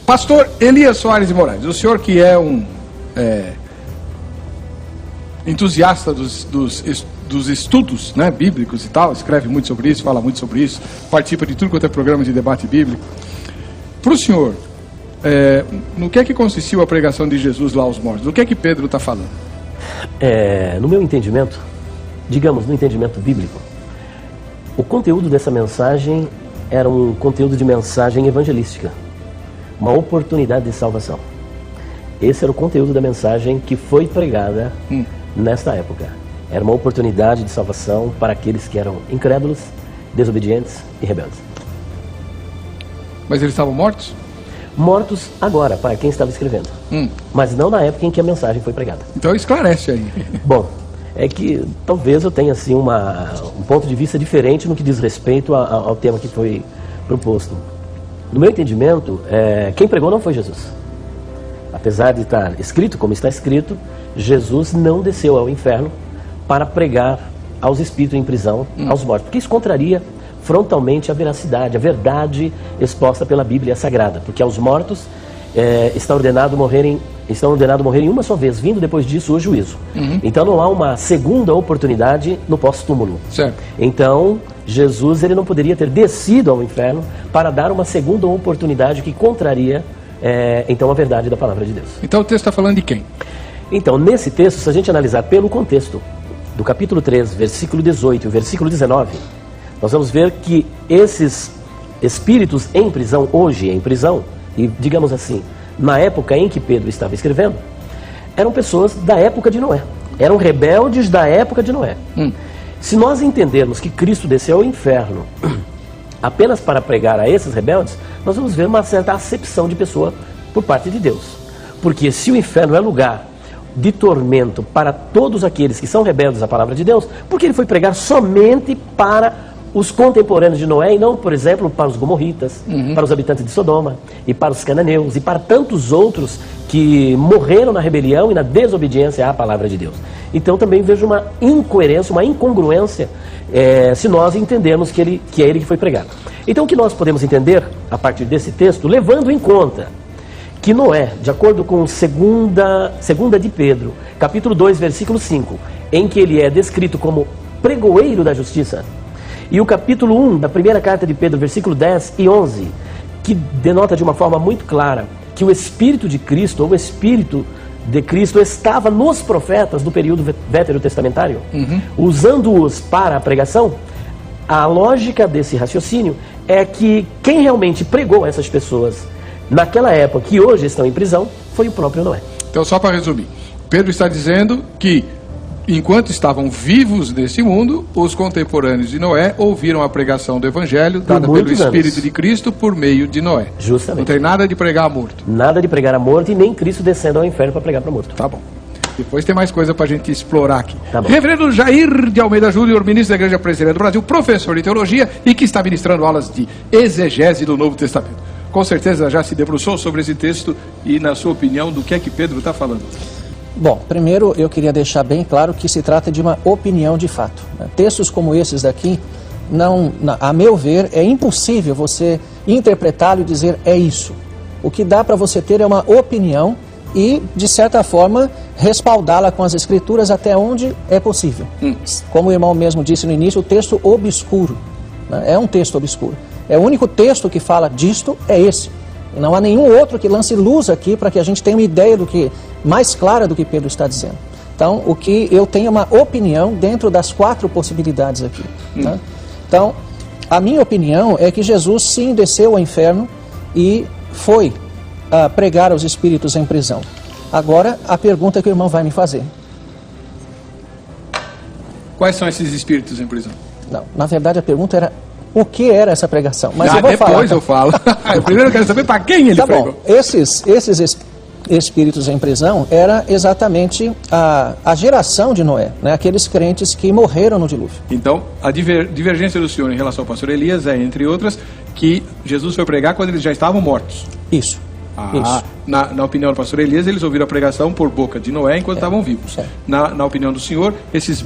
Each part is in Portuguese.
Pastor Elias Soares de Moraes, o senhor que é um entusiasta dos estudos, né, bíblicos e tal, escreve muito sobre isso, fala muito sobre isso, participa de tudo quanto é programa de debate bíblico. Para o senhor, no que é que consistiu a pregação de Jesus lá aos mortos? Do que é que Pedro está falando? No meu entendimento, digamos, no entendimento bíblico, o conteúdo dessa mensagem era um conteúdo de mensagem evangelística, uma oportunidade de salvação. Esse era o conteúdo da mensagem que foi pregada nesta época. Era uma oportunidade de salvação para aqueles que eram incrédulos, desobedientes e rebeldes. Mas eles estavam mortos? Mortos agora, para quem estava escrevendo. Mas não na época em que a mensagem foi pregada. Então esclarece aí. Bom, é que talvez eu tenha assim, um ponto de vista diferente no que diz respeito ao tema que foi proposto. No meu entendimento, quem pregou não foi Jesus. Apesar de estar escrito como está escrito, Jesus não desceu ao inferno para pregar aos espíritos em prisão, aos mortos, porque isso contraria frontalmente a veracidade, a verdade exposta pela Bíblia Sagrada, porque aos mortos está ordenado morrerem uma só vez, vindo depois disso o juízo. Então não há uma segunda oportunidade no pós-túmulo. Então Jesus ele não poderia ter descido ao inferno para dar uma segunda oportunidade que contraria então a verdade da palavra de Deus. Então o texto está falando de quem? Então nesse texto, se a gente analisar pelo contexto do capítulo 3, versículo 18 e versículo 19, nós vamos ver que esses espíritos em prisão, hoje em prisão, e digamos assim, na época em que Pedro estava escrevendo, eram pessoas da época de Noé. Eram rebeldes da época de Noé. Se nós entendermos que Cristo desceu ao inferno apenas para pregar a esses rebeldes, nós vamos ver uma certa acepção de pessoa por parte de Deus. Porque se o inferno é lugar de tormento para todos aqueles que são rebeldes à palavra de Deus, porque ele foi pregar somente para os contemporâneos de Noé e não, por exemplo, para os gomorritas, para os habitantes de Sodoma e para os cananeus e para tantos outros que morreram na rebelião e na desobediência à palavra de Deus. Então também vejo uma incoerência, uma incongruência se nós entendermos que é ele que foi pregado. Então o que nós podemos entender a partir desse texto, levando em conta que Noé, de acordo com segunda de Pedro, capítulo 2, versículo 5, em que ele é descrito como pregoeiro da justiça, e o capítulo 1 da primeira carta de Pedro, versículo 10 e 11, que denota de uma forma muito clara que o Espírito de Cristo, ou o Espírito de Cristo, estava nos profetas do período veterotestamentário, usando-os para a pregação. A lógica desse raciocínio é que quem realmente pregou essas pessoas naquela época, que hoje estão em prisão, foi o próprio Noé. Então, só para resumir, Pedro está dizendo que enquanto estavam vivos nesse mundo, os contemporâneos de Noé ouviram a pregação do Evangelho dada pelo Espírito de Cristo por meio de Noé. Justamente. Não tem nada de pregar a morto. Nada de pregar a morto e nem Cristo descendo ao inferno para pregar para morto. Tá bom. Depois tem mais coisa para a gente explorar aqui. Tá bom. Reverendo Jair de Almeida Júnior, ministro da Igreja Presbiteriana do Brasil, professor de teologia e que está ministrando aulas de exegese do Novo Testamento. Com certeza já se debruçou sobre esse texto e, na sua opinião, do que é que Pedro está falando? Bom, primeiro eu queria deixar bem claro que se trata de uma opinião de fato. Textos como esses daqui, a meu ver, é impossível você interpretá-lo e dizer é isso. O que dá para você ter é uma opinião e, de certa forma, respaldá-la com as escrituras até onde é possível. Como o irmão mesmo disse no início, o texto obscuro, né? É um texto obscuro. É o único texto que fala disto, é esse. Não há nenhum outro que lance luz aqui para que a gente tenha uma ideia mais clara do que Pedro está dizendo. Então, o que eu tenho é uma opinião dentro das 4 possibilidades aqui. Tá? Então, a minha opinião é que Jesus sim desceu ao inferno e foi pregar aos espíritos em prisão. Agora, a pergunta que o irmão vai me fazer. Quais são esses espíritos em prisão? Não, na verdade a pergunta era o que era essa pregação. Mas eu vou depois eu falo. Primeiro eu quero saber para quem ele pregou. Bom, esses espíritos em prisão era exatamente a geração de Noé, né? Aqueles crentes que morreram no dilúvio. Então, a divergência do senhor em relação ao pastor Elias é, entre outras, que Jesus foi pregar quando eles já estavam mortos. Isso. Isso. Na opinião do pastor Elias, eles ouviram a pregação por boca de Noé enquanto estavam vivos. Na opinião do senhor, essas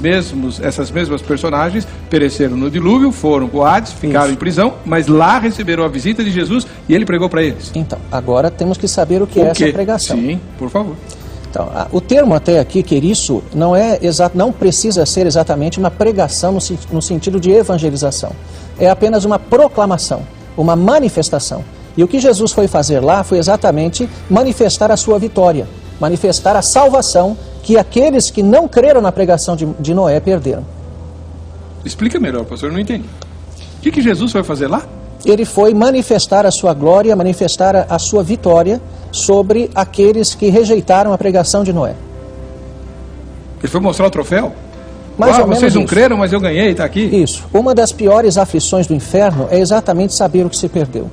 mesmas personagens pereceram no dilúvio, foram para o Hades, ficaram em prisão, mas lá receberam a visita de Jesus e ele pregou para eles. Então, agora temos que saber o que é essa pregação. Sim, por favor. Então, o termo até aqui, queriço, não precisa ser exatamente uma pregação no sentido de evangelização. É apenas uma proclamação, uma manifestação. E o que Jesus foi fazer lá foi exatamente manifestar a sua vitória, manifestar a salvação que aqueles que não creram na pregação de Noé perderam. Explica melhor, pastor, eu não entendi. O que Jesus foi fazer lá? Ele foi manifestar a sua glória, manifestar a sua vitória sobre aqueles que rejeitaram a pregação de Noé. Ele foi mostrar o troféu? Mais ou menos vocês não isso. creram, mas eu ganhei, está aqui. Isso. Uma das piores aflições do inferno é exatamente saber o que se perdeu.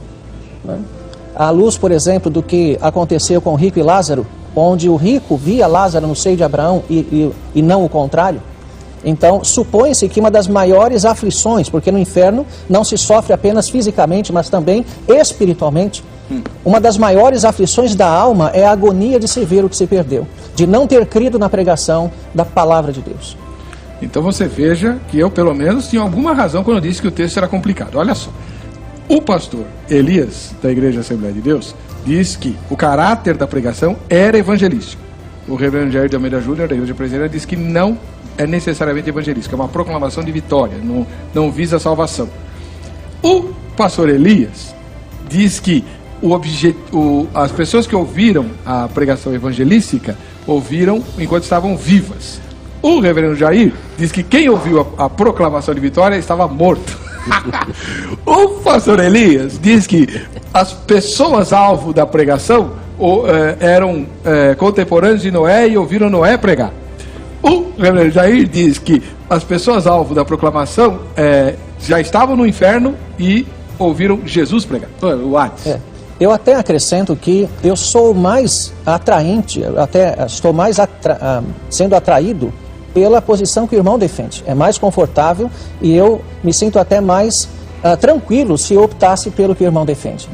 À luz, por exemplo, do que aconteceu com o rico e Lázaro, onde o rico via Lázaro no seio de Abraão e não o contrário. Então, supõe-se que uma das maiores aflições, porque no inferno não se sofre apenas fisicamente, mas também espiritualmente. Uma das maiores aflições da alma é a agonia de se ver o que se perdeu, de não ter crido na pregação da palavra de Deus. Então você veja que eu, pelo menos, tinha alguma razão quando eu disse que o texto era complicado. Olha só. O pastor Elias, da Igreja Assembleia de Deus, diz que o caráter da pregação era evangelístico. O reverendo Jair de Almeida Júnior, da Igreja Presbiteriana, diz que não é necessariamente evangelístico, é uma proclamação de vitória, não visa a salvação. O pastor Elias diz que as pessoas que ouviram a pregação evangelística ouviram enquanto estavam vivas. O reverendo Jair diz que quem ouviu a proclamação de vitória estava morto. O pastor Elias diz que as pessoas alvo da pregação eram contemporâneos de Noé e ouviram Noé pregar. O reverendo Jair diz que as pessoas alvo da proclamação já estavam no inferno e ouviram Jesus pregar. O Hades. Eu até acrescento que eu sou mais atraente, até estou mais sendo atraído pela posição que o irmão defende. É mais confortável e eu me sinto até mais tranquilo se eu optasse pelo que o irmão defende.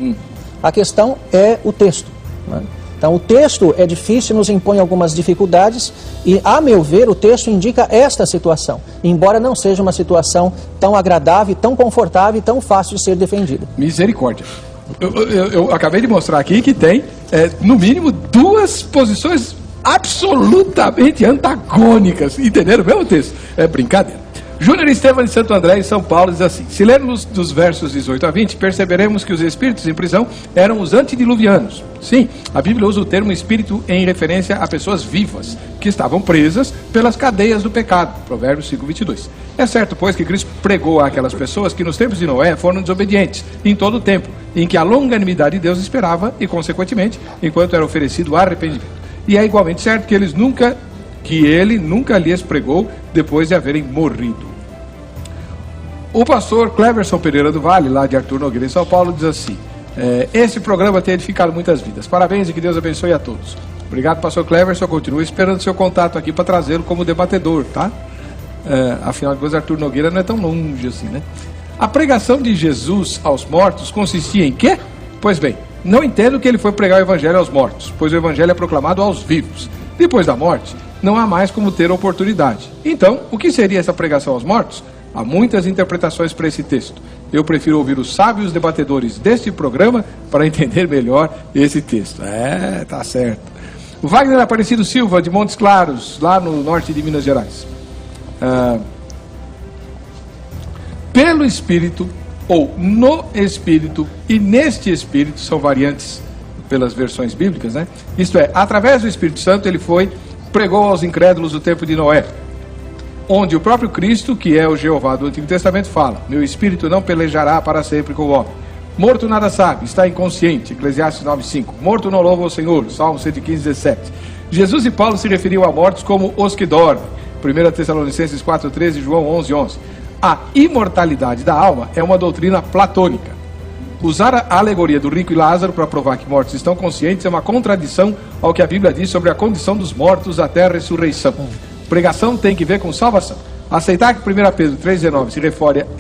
A questão é o texto. Né? Então, o texto é difícil, nos impõe algumas dificuldades e, a meu ver, o texto indica esta situação, embora não seja uma tão agradável, tão confortável e tão fácil de ser defendida. Misericórdia. Eu acabei de mostrar aqui que tem, no mínimo, duas posições absolutamente antagônicas. Entenderam mesmo o texto? É brincadeira. Júnior Estevam de Santo André, em São Paulo, diz assim: se lermos dos versos 18 a 20, perceberemos que os espíritos em prisão eram os antediluvianos. Sim, a Bíblia usa o termo espírito em referência a pessoas vivas, que estavam presas pelas cadeias do pecado. Provérbios 5:22. É certo, pois, que Cristo pregou àquelas pessoas que nos tempos de Noé foram desobedientes, em todo o tempo, em que a longanimidade de Deus esperava e, consequentemente, enquanto era oferecido arrependimento. E é igualmente certo que ele nunca lhes pregou depois de haverem morrido. O pastor Cleverson Pereira do Vale, lá de Arthur Nogueira, em São Paulo, diz assim: esse programa tem edificado muitas vidas. Parabéns e que Deus abençoe a todos. Obrigado, pastor Cleverson. Continue esperando seu contato aqui para trazê-lo como debatedor, tá? Afinal de contas, Arthur Nogueira não é tão longe assim, né? A pregação de Jesus aos mortos consistia em quê? Pois bem, não entendo que ele foi pregar o evangelho aos mortos, pois o evangelho é proclamado aos vivos. Depois da morte, não há mais como ter oportunidade. Então, o que seria essa pregação aos mortos? Há muitas interpretações para esse texto. Eu prefiro ouvir os sábios debatedores deste programa para entender melhor esse texto. Tá certo. O Wagner Aparecido Silva, de Montes Claros, lá no norte de Minas Gerais. Pelo Espírito, ou no Espírito, e neste Espírito, são variantes pelas versões bíblicas, né? Isto é, através do Espírito Santo, ele pregou aos incrédulos o tempo de Noé, onde o próprio Cristo, que é o Jeová do Antigo Testamento, fala: meu espírito não pelejará para sempre com o homem. Morto nada sabe, está inconsciente, Eclesiastes 9:5. Morto não louva o Senhor, Salmo 115:17. Jesus e Paulo se referiam a mortos como os que dormem, 1 Tessalonicenses 4:13 e João 11:11. A imortalidade da alma é uma doutrina platônica. Usar a alegoria do rico e Lázaro para provar que mortos estão conscientes é uma contradição ao que a Bíblia diz sobre a condição dos mortos até a ressurreição. Pregação tem que ver com salvação. Aceitar que 1 Pedro 3,19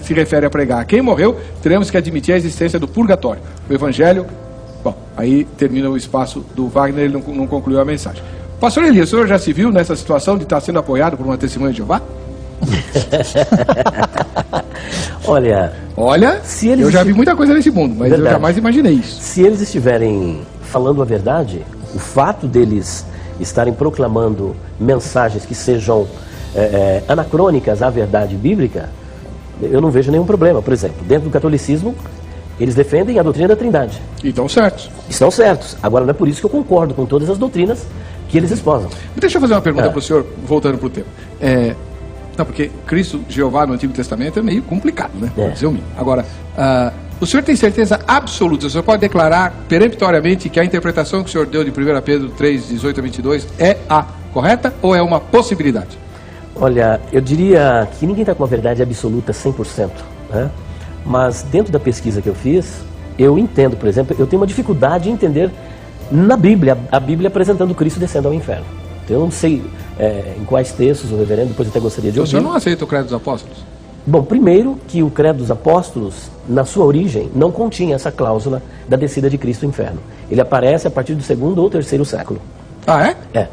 se refere a pregar a quem morreu, teremos que admitir a existência do purgatório. O Evangelho, Aí termina o espaço do Wagner, ele não concluiu a mensagem. Pastor Elias, o senhor já se viu nessa situação de estar sendo apoiado por uma testemunha de Jeová? Olha, se eles eu já vi muita coisa nesse mundo, mas verdade. Eu jamais imaginei isso. Se eles estiverem falando a verdade, o fato deles estarem proclamando mensagens que sejam anacrônicas à verdade bíblica, eu não vejo nenhum problema. Por exemplo, dentro do catolicismo, eles defendem a doutrina da Trindade. E estão certos. Estão certos. Agora, não é por isso que eu concordo com todas as doutrinas que eles esposam. Deixa eu fazer uma pergunta para o senhor, voltando para o tema. Não, porque Cristo, Jeová no Antigo Testamento é meio complicado, né? Dizer o mínimo. Agora, o senhor tem certeza absoluta, o senhor pode declarar peremptoriamente que a interpretação que o senhor deu de 1 Pedro 3, 18 a 22 é a correta ou é uma possibilidade? Olha, eu diria que ninguém está com uma verdade absoluta 100%, né? Mas dentro da pesquisa que eu fiz, eu entendo, por exemplo, eu tenho uma dificuldade em entender na Bíblia, a Bíblia apresentando Cristo descendo ao inferno. Então, eu não sei em quais textos o reverendo, depois eu até gostaria de ouvir. O senhor não aceita o credo dos apóstolos? Bom, primeiro que o credo dos apóstolos, na sua origem, não continha essa cláusula da descida de Cristo ao inferno. Ele aparece a partir do 2º ou 3º século. Ah, é? É.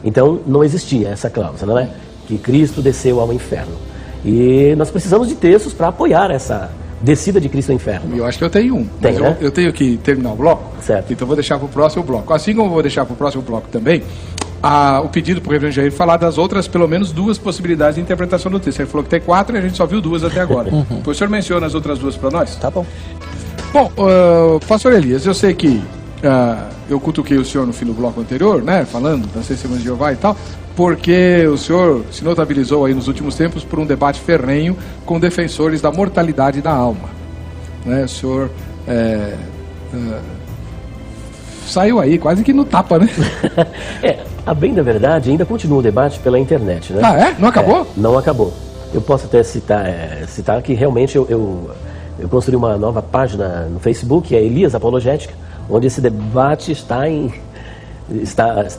Então, não existia essa cláusula, né? Que Cristo desceu ao inferno. E nós precisamos de textos para apoiar essa descida de Cristo ao inferno. Eu acho que eu tenho um. Tem, né? Eu tenho que terminar o bloco. Certo. Então vou deixar para o próximo bloco. Assim como vou deixar para o próximo bloco também, o pedido para o reverendo Jair falar das outras, pelo menos 2 possibilidades de interpretação do texto. Ele falou que tem 4 e a gente só viu 2 até agora. O senhor menciona as outras 2 para nós? Tá bom. Bom, pastor Elias, eu sei que eu cutuquei o senhor no fim do bloco anterior, né, falando das testemunhas de Jeová e tal, porque o senhor se notabilizou aí nos últimos tempos por um debate ferrenho com defensores da mortalidade da alma. Né, o senhor saiu aí quase que no tapa, né? A bem da verdade, ainda continua o debate pela internet, né? Ah, é? Não acabou? Não acabou. Eu posso até citar que realmente eu construí uma nova página no Facebook, que é Elias Apologética, onde esse debate está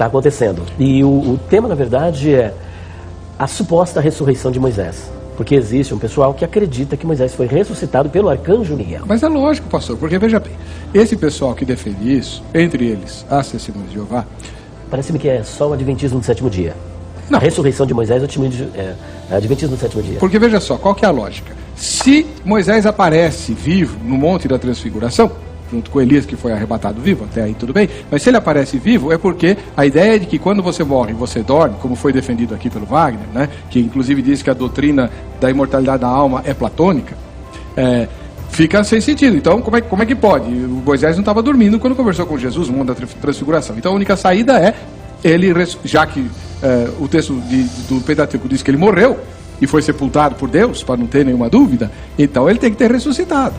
acontecendo. E o tema, na verdade, é a suposta ressurreição de Moisés. Porque existe um pessoal que acredita que Moisés foi ressuscitado pelo arcanjo Miguel. Mas é lógico, pastor, porque veja bem, esse pessoal que defende isso, entre eles as testemunhas de Jeová... Parece-me que é só o Adventismo do 7º dia. Não. A ressurreição de Moisés é o Adventismo do 7º dia. Porque veja só, qual que é a lógica? Se Moisés aparece vivo no Monte da Transfiguração, junto com Elias, que foi arrebatado vivo, até aí tudo bem, mas se ele aparece vivo é porque a ideia é de que quando você morre, você dorme, como foi defendido aqui pelo Wagner, né, que inclusive diz que a doutrina da imortalidade da alma é platônica, fica sem sentido. Então, como é que pode? O Moisés não estava dormindo quando conversou com Jesus no Monte da Transfiguração. Então, a única saída é ele, já que o texto do Pentateuco diz que ele morreu e foi sepultado por Deus, para não ter nenhuma dúvida, então ele tem que ter ressuscitado.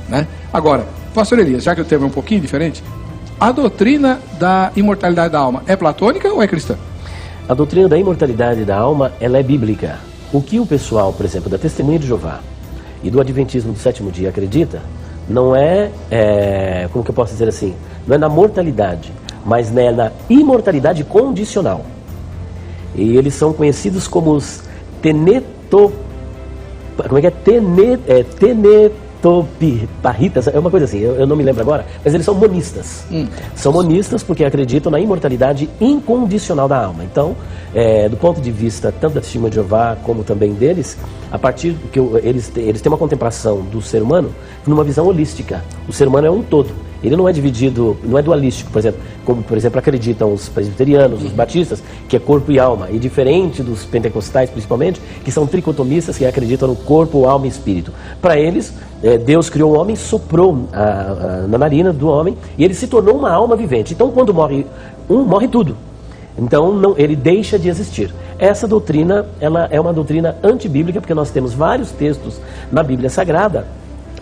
Né? Agora, pastor Elias, já que o tema é um pouquinho diferente, a doutrina da imortalidade da alma é platônica ou é cristã? A doutrina da imortalidade da alma, ela é bíblica. O que o pessoal, por exemplo, da Testemunha de Jeová e do Adventismo do 7º dia acredita, não como que eu posso dizer assim, não é na mortalidade, mas na imortalidade condicional. E eles são conhecidos como os tenetoparritas, é uma coisa assim, eu não me lembro agora, mas eles são monistas. São monistas porque acreditam na imortalidade incondicional da alma. Então, do ponto de vista tanto da Testemunha de Jeová como também deles, a partir do que eles têm uma contemplação do ser humano numa visão holística. O ser humano é um todo. Ele não é dividido, não é dualístico, por exemplo, como por exemplo acreditam os presbiterianos, os batistas, que é corpo e alma, e diferente dos pentecostais principalmente, que são tricotomistas, que acreditam no corpo, alma e espírito. Para eles, Deus criou o homem, soprou na narina do homem e ele se tornou uma alma vivente. Então quando morre um, morre tudo. Então ele deixa de existir. Essa doutrina, ela é uma doutrina antibíblica, porque nós temos vários textos na Bíblia Sagrada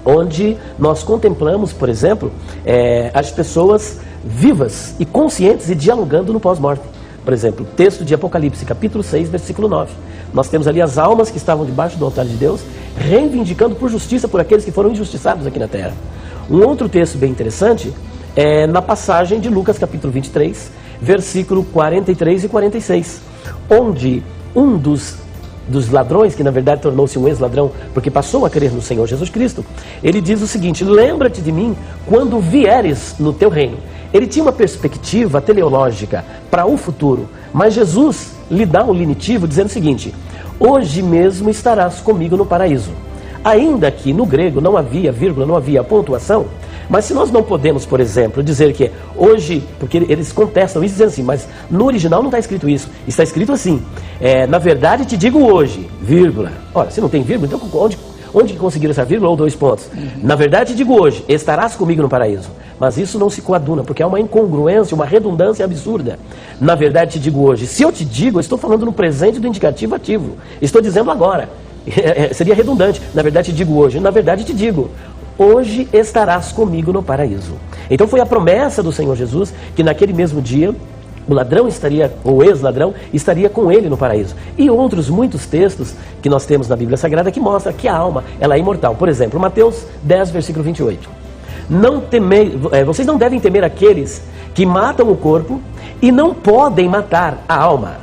onde nós contemplamos, por exemplo, as pessoas vivas e conscientes e dialogando no pós-morte. Por exemplo, texto de Apocalipse, capítulo 6, versículo 9. Nós temos ali as almas que estavam debaixo do altar de Deus, reivindicando por justiça por aqueles que foram injustiçados aqui na terra. Um outro texto bem interessante é na passagem de Lucas, capítulo 23, versículo 43 e 46, onde um dos dos ladrões, que na verdade tornou-se um ex-ladrão, porque passou a crer no Senhor Jesus Cristo, ele diz o seguinte: lembra-te de mim quando vieres no teu reino. Ele tinha uma perspectiva teleológica para o futuro, mas Jesus lhe dá um lenitivo dizendo o seguinte: hoje mesmo estarás comigo no paraíso. Ainda que no grego não havia vírgula, não havia pontuação, mas se nós não podemos, por exemplo, dizer que hoje, porque eles contestam isso dizendo assim, mas no original não está escrito isso, está escrito assim, na verdade te digo hoje, vírgula. Ora, se não tem vírgula, então onde que conseguiram essa vírgula ou 2 pontos? Na verdade te digo hoje, estarás comigo no paraíso. Mas isso não se coaduna, porque há uma incongruência, uma redundância absurda. Na verdade te digo hoje. Se eu te digo, eu estou falando no presente do indicativo ativo. Estou dizendo agora. Seria redundante. Na verdade te digo hoje. Na verdade te digo, hoje estarás comigo no paraíso. Então foi a promessa do Senhor Jesus que naquele mesmo dia o ladrão estaria, ou ex-ladrão, estaria com ele no paraíso. E outros muitos textos que nós temos na Bíblia Sagrada que mostram que a alma ela é imortal. Por exemplo, Mateus 10, versículo 28. Vocês não devem temer aqueles que matam o corpo e não podem matar a alma.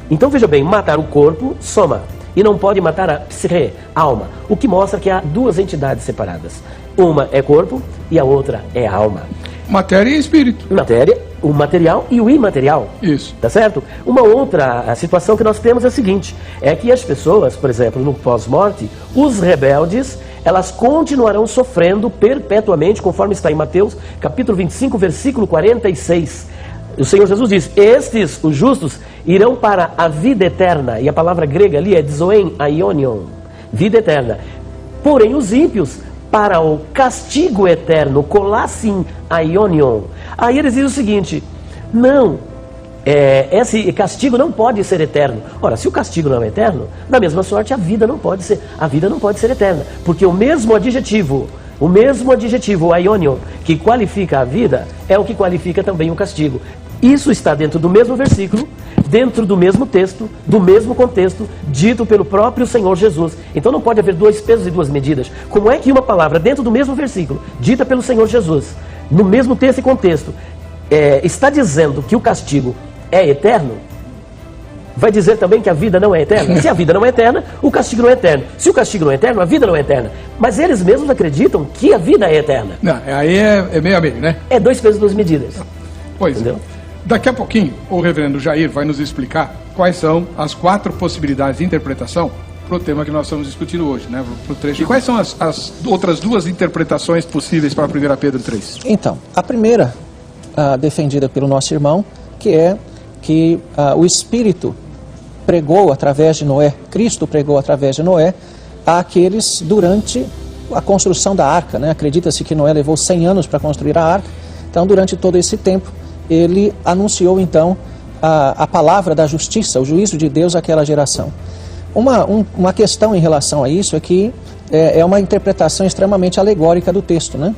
Então veja bem, matar o corpo, soma, e não pode matar a psique, alma. O que mostra que há 2 entidades separadas. Uma é corpo e a outra é alma. Matéria e espírito. Matéria, o material e o imaterial. Isso. Tá certo? Uma outra situação que nós temos é a seguinte, é que as pessoas, por exemplo, no pós-morte, os rebeldes, elas continuarão sofrendo perpetuamente, conforme está em Mateus, capítulo 25, versículo 46. O Senhor Jesus diz, estes, os justos, irão para a vida eterna. E a palavra grega ali é zoen aionion, vida eterna. Porém, os ímpios, para o castigo eterno, colassin aionion. Aí eles dizem o seguinte, não, esse castigo não pode ser eterno. Ora, se o castigo não é eterno, da mesma sorte a vida não pode ser eterna, porque o mesmo adjetivo, o aionion, que qualifica a vida, é o que qualifica também o castigo. Isso está dentro do mesmo versículo, dentro do mesmo texto, do mesmo contexto, dito pelo próprio Senhor Jesus. Então não pode haver 2 pesos e 2 medidas. Como é que uma palavra dentro do mesmo versículo, dita pelo Senhor Jesus, no mesmo texto e contexto, está dizendo que o castigo é eterno, vai dizer também que a vida não é eterna? Se a vida não é eterna, o castigo não é eterno. Se o castigo não é eterno, a vida não é eterna. Mas eles mesmos acreditam que a vida é eterna. Não, aí é meio a meio, né? É 2 pesos e 2 medidas. Pois entendeu? Daqui a pouquinho, o reverendo Jair vai nos explicar quais são as 4 possibilidades de interpretação para o tema que nós estamos discutindo hoje, né? Pro trecho. E quais são as outras 2 interpretações possíveis para 1 Pedro 3? Então, a primeira, defendida pelo nosso irmão, que é que o Espírito pregou através de Noé, Cristo pregou através de Noé, àqueles durante a construção da arca, né? Acredita-se que Noé levou 100 anos para construir a arca, então durante todo esse tempo ele anunciou então a palavra da justiça, o juízo de Deus àquela geração. Uma questão em relação a isso é que é uma interpretação extremamente alegórica do texto, né?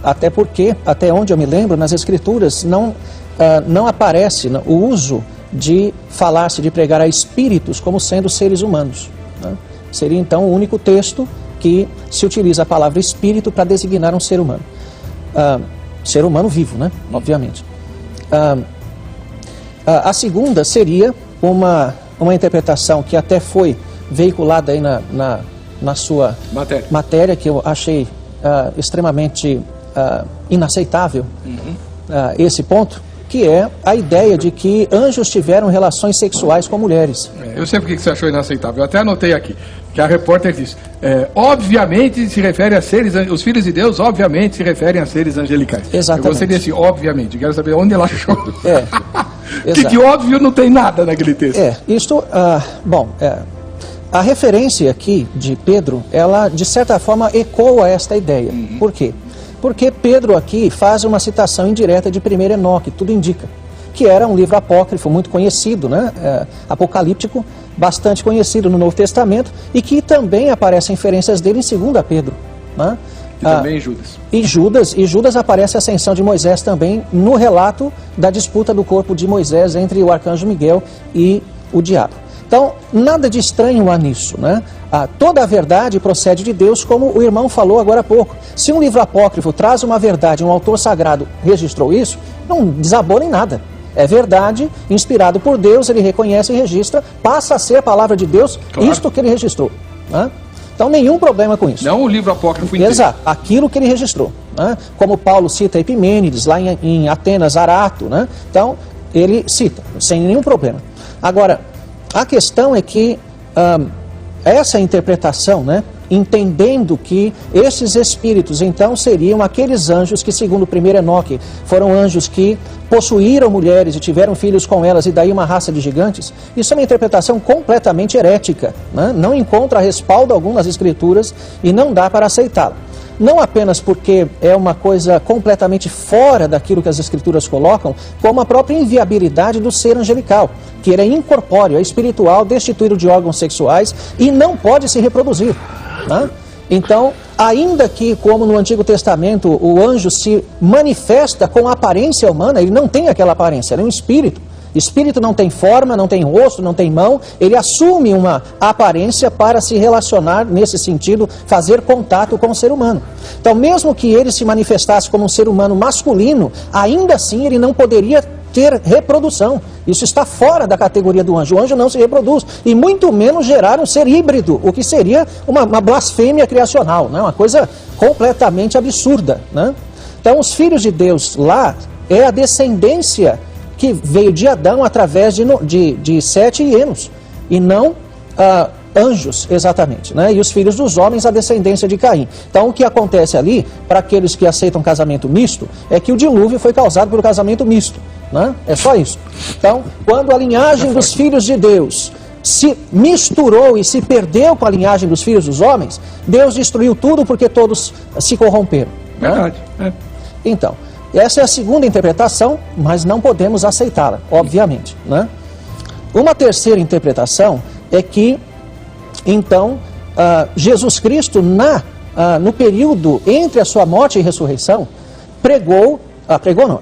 Até porque, até onde eu me lembro, nas Escrituras não aparece o uso de falar-se, de pregar a espíritos como sendo seres humanos, né? Seria então o único texto que se utiliza a palavra espírito para designar um ser humano. Ser humano vivo, né? Obviamente. A segunda seria uma interpretação que até foi veiculada aí na sua matéria, que eu achei extremamente inaceitável, esse ponto, que é a ideia de que anjos tiveram relações sexuais com mulheres. Eu sei porque que você achou inaceitável. Eu até anotei aqui, que a repórter diz, obviamente se refere a seres, os filhos de Deus, obviamente se referem a seres angelicais. Exatamente. Eu gostei desse obviamente, eu quero saber onde ela achou. Que de óbvio não tem nada naquele texto. A referência aqui de Pedro, ela de certa forma ecoa esta ideia. Por quê? Porque Pedro aqui faz uma citação indireta de 1 Enoque, tudo indica, que era um livro apócrifo muito conhecido, né? Apocalíptico, bastante conhecido no Novo Testamento, e que também aparecem inferências dele em 2 Pedro. Né? E também em Judas. E Judas aparece a ascensão de Moisés também no relato da disputa do corpo de Moisés entre o arcanjo Miguel e o diabo. Então, nada de estranho há nisso, né? Toda a verdade procede de Deus, como o irmão falou agora há pouco. Se um livro apócrifo traz uma verdade, um autor sagrado registrou isso, não desabou nem nada. é verdade, inspirado por Deus, ele reconhece e registra, passa a ser a palavra de Deus, Claro. isto que ele registrou. Né? Então, nenhum problema com isso. Não o livro apócrifo inteiro. Exato, aquilo que ele registrou. Né? Como Paulo cita Epimênides, lá em Atenas, Arato. Né? Então, ele cita, sem nenhum problema. Agora, a questão é que essa interpretação, né, entendendo que esses espíritos, então, seriam aqueles anjos que, segundo o primeiro Enoque, foram anjos que possuíram mulheres e tiveram filhos com elas, e daí uma raça de gigantes, isso é uma interpretação completamente herética, né? Não encontra respaldo algum nas escrituras e não dá para aceitá-la. Não apenas porque é uma coisa completamente fora daquilo que as escrituras colocam, como a própria inviabilidade do ser angelical, que ele é incorpóreo, é espiritual, destituído de órgãos sexuais e não pode se reproduzir. Né? Então, ainda que, como no Antigo Testamento, o anjo se manifesta com a aparência humana, ele não tem aquela aparência, ele é um espírito. Espírito não tem forma, não tem rosto, não tem mão, ele assume uma aparência para se relacionar, nesse sentido, fazer contato com o ser humano. Então, mesmo que ele se manifestasse como um ser humano masculino, ainda assim ele não poderia ter reprodução. Isso está fora da categoria do anjo. O anjo não se reproduz, e muito menos gerar um ser híbrido, o que seria uma blasfêmia criacional, né? Uma coisa completamente absurda. Né? Então, os filhos de Deus lá é a descendência que veio de Adão através de Sete e Enos, e não anjos, exatamente, né? E os filhos dos homens, a descendência de Caim. Então, o que acontece ali, para aqueles que aceitam casamento misto, é que o dilúvio foi causado pelo casamento misto, né? É só isso. Então, quando a linhagem dos filhos de Deus se misturou e se perdeu com a linhagem dos filhos dos homens, Deus destruiu tudo porque todos se corromperam. Verdade. Né? Então, essa é a segunda interpretação, mas não podemos aceitá-la, obviamente. Né? Uma terceira interpretação é que, então, Jesus Cristo, no período entre a sua morte e ressurreição,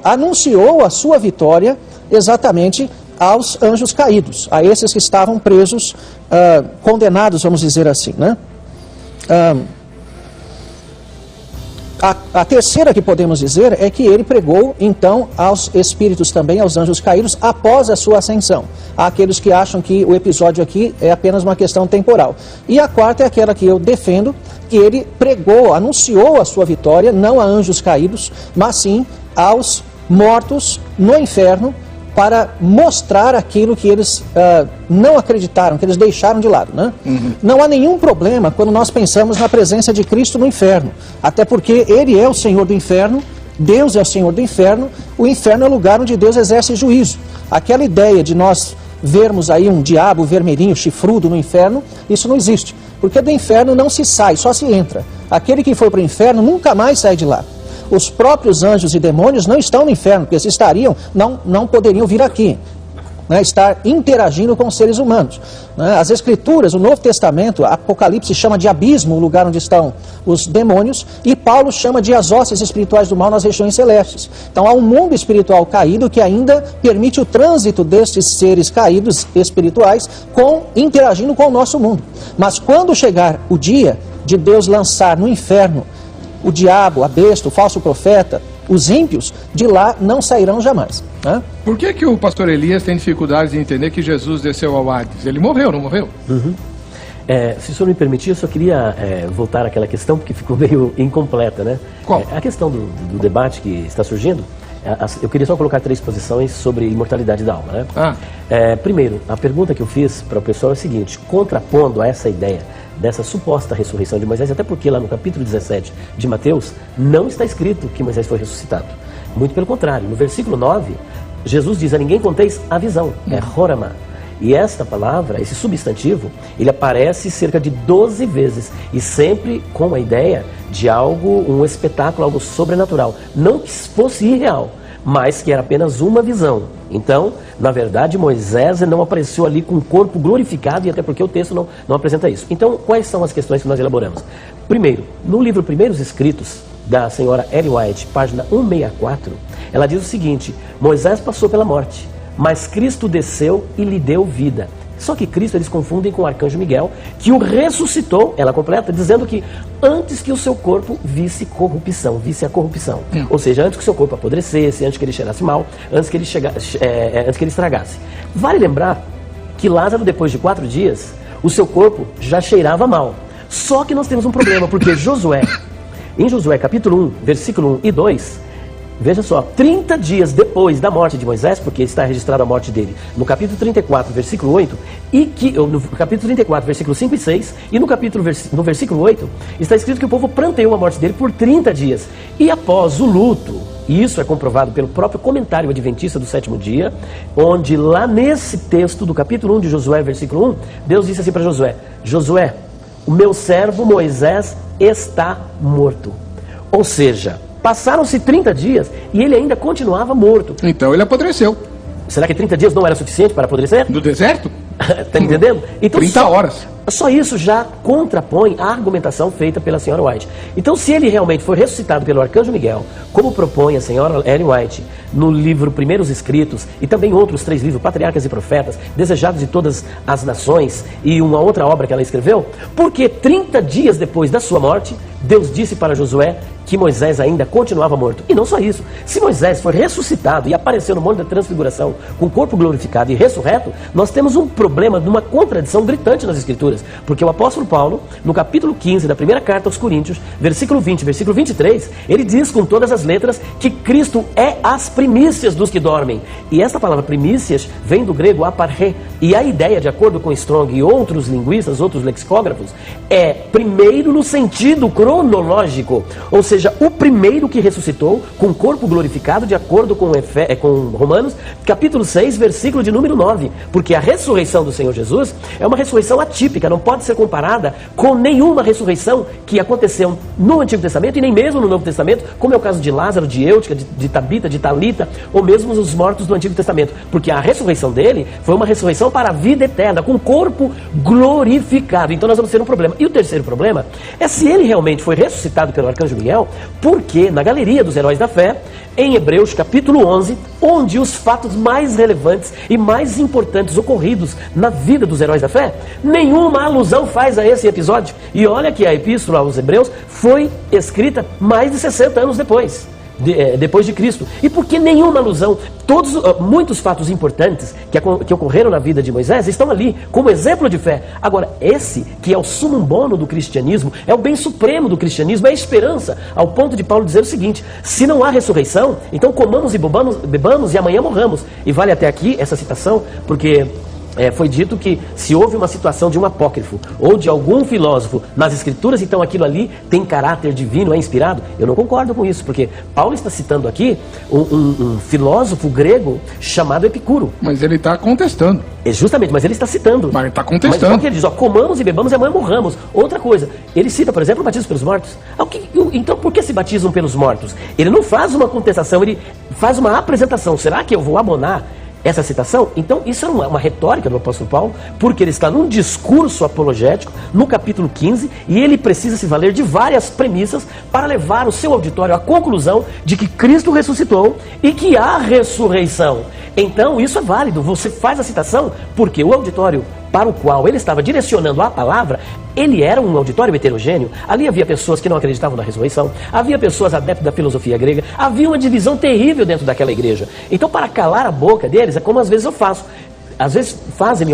anunciou a sua vitória exatamente aos anjos caídos, a esses que estavam presos, condenados, vamos dizer assim. Né? A terceira que podemos dizer é que ele pregou, então, aos espíritos também, aos anjos caídos, após a sua ascensão. Há aqueles que acham que o episódio aqui é apenas uma questão temporal. E a quarta é aquela que eu defendo, que ele pregou, anunciou a sua vitória, não a anjos caídos, mas sim aos mortos no inferno, para mostrar aquilo que eles não acreditaram, que eles deixaram de lado. Né? Uhum. Não há nenhum problema quando nós pensamos na presença de Cristo no inferno, até porque Ele é o Senhor do inferno, Deus é o Senhor do inferno, o inferno é o lugar onde Deus exerce juízo. Aquela ideia de nós vermos aí um diabo vermelhinho, chifrudo no inferno, isso não existe, porque do inferno não se sai, só se entra. Aquele que foi para o inferno nunca mais sai de lá. Os próprios anjos e demônios não estão no inferno, porque se estariam, não poderiam vir aqui, né, estar interagindo com os seres humanos. Né? As Escrituras, o Novo Testamento, Apocalipse chama de abismo o lugar onde estão os demônios, e Paulo chama de as hostes espirituais do mal nas regiões celestes. Então há um mundo espiritual caído que ainda permite o trânsito destes seres caídos espirituais interagindo com o nosso mundo. Mas quando chegar o dia de Deus lançar no inferno o diabo, a besta, o falso profeta, os ímpios, de lá não sairão jamais. Né? Por que o pastor Elias tem dificuldade de entender que Jesus desceu ao Hades? Ele morreu, não morreu? Uhum. Se o senhor me permitir, eu só queria voltar àquela questão, porque ficou meio incompleta, né? Qual? A questão do debate que está surgindo, eu queria só colocar 3 posições sobre a imortalidade da alma, né? Primeiro, a pergunta que eu fiz para o pessoal é a seguinte: contrapondo a essa ideia dessa suposta ressurreição de Moisés, até porque lá no capítulo 17 de Mateus, não está escrito que Moisés foi ressuscitado. Muito pelo contrário, no versículo 9, Jesus diz: a ninguém conteis a visão, é horama. E esta palavra, esse substantivo, ele aparece cerca de 12 vezes, e sempre com a ideia de algo, um espetáculo, algo sobrenatural. Não que fosse irreal, mas que era apenas uma visão. Então, na verdade, Moisés não apareceu ali com o corpo glorificado, e até porque o texto não apresenta isso. Então, quais são as questões que nós elaboramos? Primeiro, no livro Primeiros Escritos, da senhora Ellen White, página 164, ela diz o seguinte: Moisés passou pela morte, mas Cristo desceu e lhe deu vida. Só que Cristo eles confundem com o arcanjo Miguel, que o ressuscitou, ela completa, dizendo que antes que o seu corpo visse corrupção, visse a corrupção. Ou seja, antes que o seu corpo apodrecesse, antes que ele cheirasse mal, antes que ele estragasse. Vale lembrar que Lázaro, depois de 4 dias, o seu corpo já cheirava mal. Só que nós temos um problema, porque em Josué capítulo 1, versículo 1 e 2, veja só, 30 dias depois da morte de Moisés, porque está registrada a morte dele no capítulo 34, versículo 8, no capítulo 34, versículo 5 e 6, e no versículo 8, está escrito que o povo pranteou a morte dele por 30 dias. E após o luto, e isso é comprovado pelo próprio comentário adventista do 7º dia, onde lá nesse texto do capítulo 1 de Josué, versículo 1, Deus disse assim para Josué: Josué, o meu servo Moisés está morto. Ou seja, passaram-se 30 dias e ele ainda continuava morto. Então ele apodreceu. Será que 30 dias não era suficiente para apodrecer? No deserto? Está entendendo? Então, 30 horas. Só isso já contrapõe a argumentação feita pela senhora White. Então, se ele realmente foi ressuscitado pelo arcanjo Miguel, como propõe a senhora Ellen White no livro Primeiros Escritos, e também outros 3 livros, Patriarcas e Profetas, Desejados de Todas as Nações, e uma outra obra que ela escreveu, porque 30 dias depois da sua morte, Deus disse para Josué que Moisés ainda continuava morto. E não só isso, se Moisés foi ressuscitado e apareceu no Monte da Transfiguração com o corpo glorificado e ressurreto, nós temos um problema de uma contradição gritante nas Escrituras, porque o apóstolo Paulo, no capítulo 15 da primeira carta aos Coríntios, versículo 20, versículo 23, ele diz com todas as letras que Cristo é as primícias dos que dormem. E essa palavra primícias vem do grego aparré, e a ideia, de acordo com Strong e outros linguistas, outros lexicógrafos, é primeiro no sentido cronológico, ou seja, o primeiro que ressuscitou com o corpo glorificado, de acordo com Romanos, capítulo 6, versículo de número 9, porque a ressurreição do Senhor Jesus é uma ressurreição atípica, não pode ser comparada com nenhuma ressurreição que aconteceu no Antigo Testamento e nem mesmo no Novo Testamento, como é o caso de Lázaro, de Eutica, de Tabita, de Talita, ou mesmo os mortos do Antigo Testamento, porque a ressurreição dele foi uma ressurreição para a vida eterna, com o corpo glorificado. Então nós vamos ter um problema. E o terceiro problema é se ele realmente foi ressuscitado pelo arcanjo Miguel, porque na galeria dos heróis da fé, em Hebreus capítulo 11, onde os fatos mais relevantes e mais importantes ocorridos na vida dos heróis da fé, nenhuma alusão faz a esse episódio. E olha que a epístola aos Hebreus foi escrita mais de 60 anos depois de Cristo. E por que nenhuma alusão? Muitos fatos importantes que ocorreram na vida de Moisés estão ali como exemplo de fé. Agora, esse que é o summum bono do cristianismo, é o bem supremo do cristianismo, é a esperança, ao ponto de Paulo dizer o seguinte: se não há ressurreição, então comamos e bebamos e amanhã morramos. E vale até aqui essa citação, porque foi dito que se houve uma situação de um apócrifo ou de algum filósofo nas Escrituras, então aquilo ali tem caráter divino, é inspirado. Eu não concordo com isso, porque Paulo está citando aqui um filósofo grego chamado Epicuro. Mas ele está contestando. Justamente, mas ele está citando. Mas ele está contestando. Mas ele diz, comamos e bebamos e amanhã morramos. Outra coisa, ele cita, por exemplo, o batismo pelos mortos. Então por que se batizam pelos mortos? Ele não faz uma contestação, ele faz uma apresentação. Será que eu vou abonar essa citação? Então isso é uma retórica do apóstolo Paulo, porque ele está num discurso apologético, no capítulo 15, e ele precisa se valer de várias premissas para levar o seu auditório à conclusão de que Cristo ressuscitou e que há ressurreição. Então isso é válido, você faz a citação porque o auditório para o qual ele estava direcionando a palavra, ele era um auditório heterogêneo. Ali havia pessoas que não acreditavam na ressurreição, havia pessoas adeptas da filosofia grega, havia uma divisão terrível dentro daquela igreja. Então, para calar a boca deles, é como às vezes eu faço. Às vezes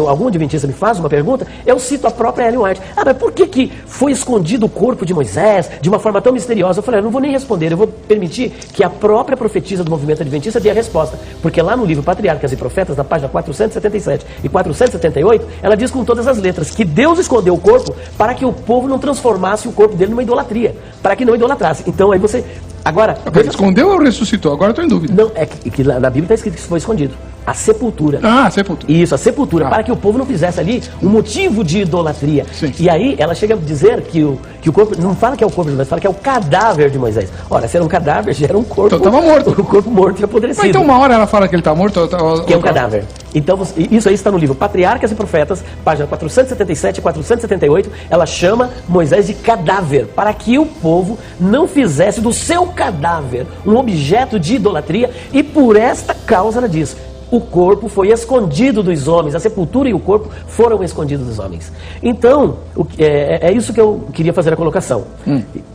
algum adventista me faz uma pergunta, eu cito a própria Ellen White. Mas por que foi escondido o corpo de Moisés de uma forma tão misteriosa? Eu falei, eu não vou nem responder, eu vou permitir que a própria profetisa do movimento adventista dê a resposta. Porque lá no livro Patriarcas e Profetas, na página 477 e 478, ela diz com todas as letras que Deus escondeu o corpo para que o povo não transformasse o corpo dele numa idolatria, para que não idolatrasse. Então aí você... Agora, ele escondeu ou ressuscitou? Agora eu estou em dúvida. Não, é que na Bíblia está escrito que isso foi escondido. A sepultura. Ah, a sepultura. Isso, a sepultura, para que o povo não fizesse ali um motivo de idolatria. Sim. E aí ela chega a dizer que o corpo, não fala que é o corpo de Moisés, fala que é o cadáver de Moisés. Ora, se era um cadáver, já era um corpo. Então estava morto. O corpo morto e apodrecido. Mas então uma hora ela fala que ele está morto. Que é um cadáver. Então isso aí está no livro Patriarcas e Profetas, página 477 e 478. Ela chama Moisés de cadáver, para que o povo não fizesse do seu cadáver um objeto de idolatria. E por esta causa ela diz: o corpo foi escondido dos homens, a sepultura e o corpo foram escondidos dos homens. Então, é isso que eu queria fazer a colocação,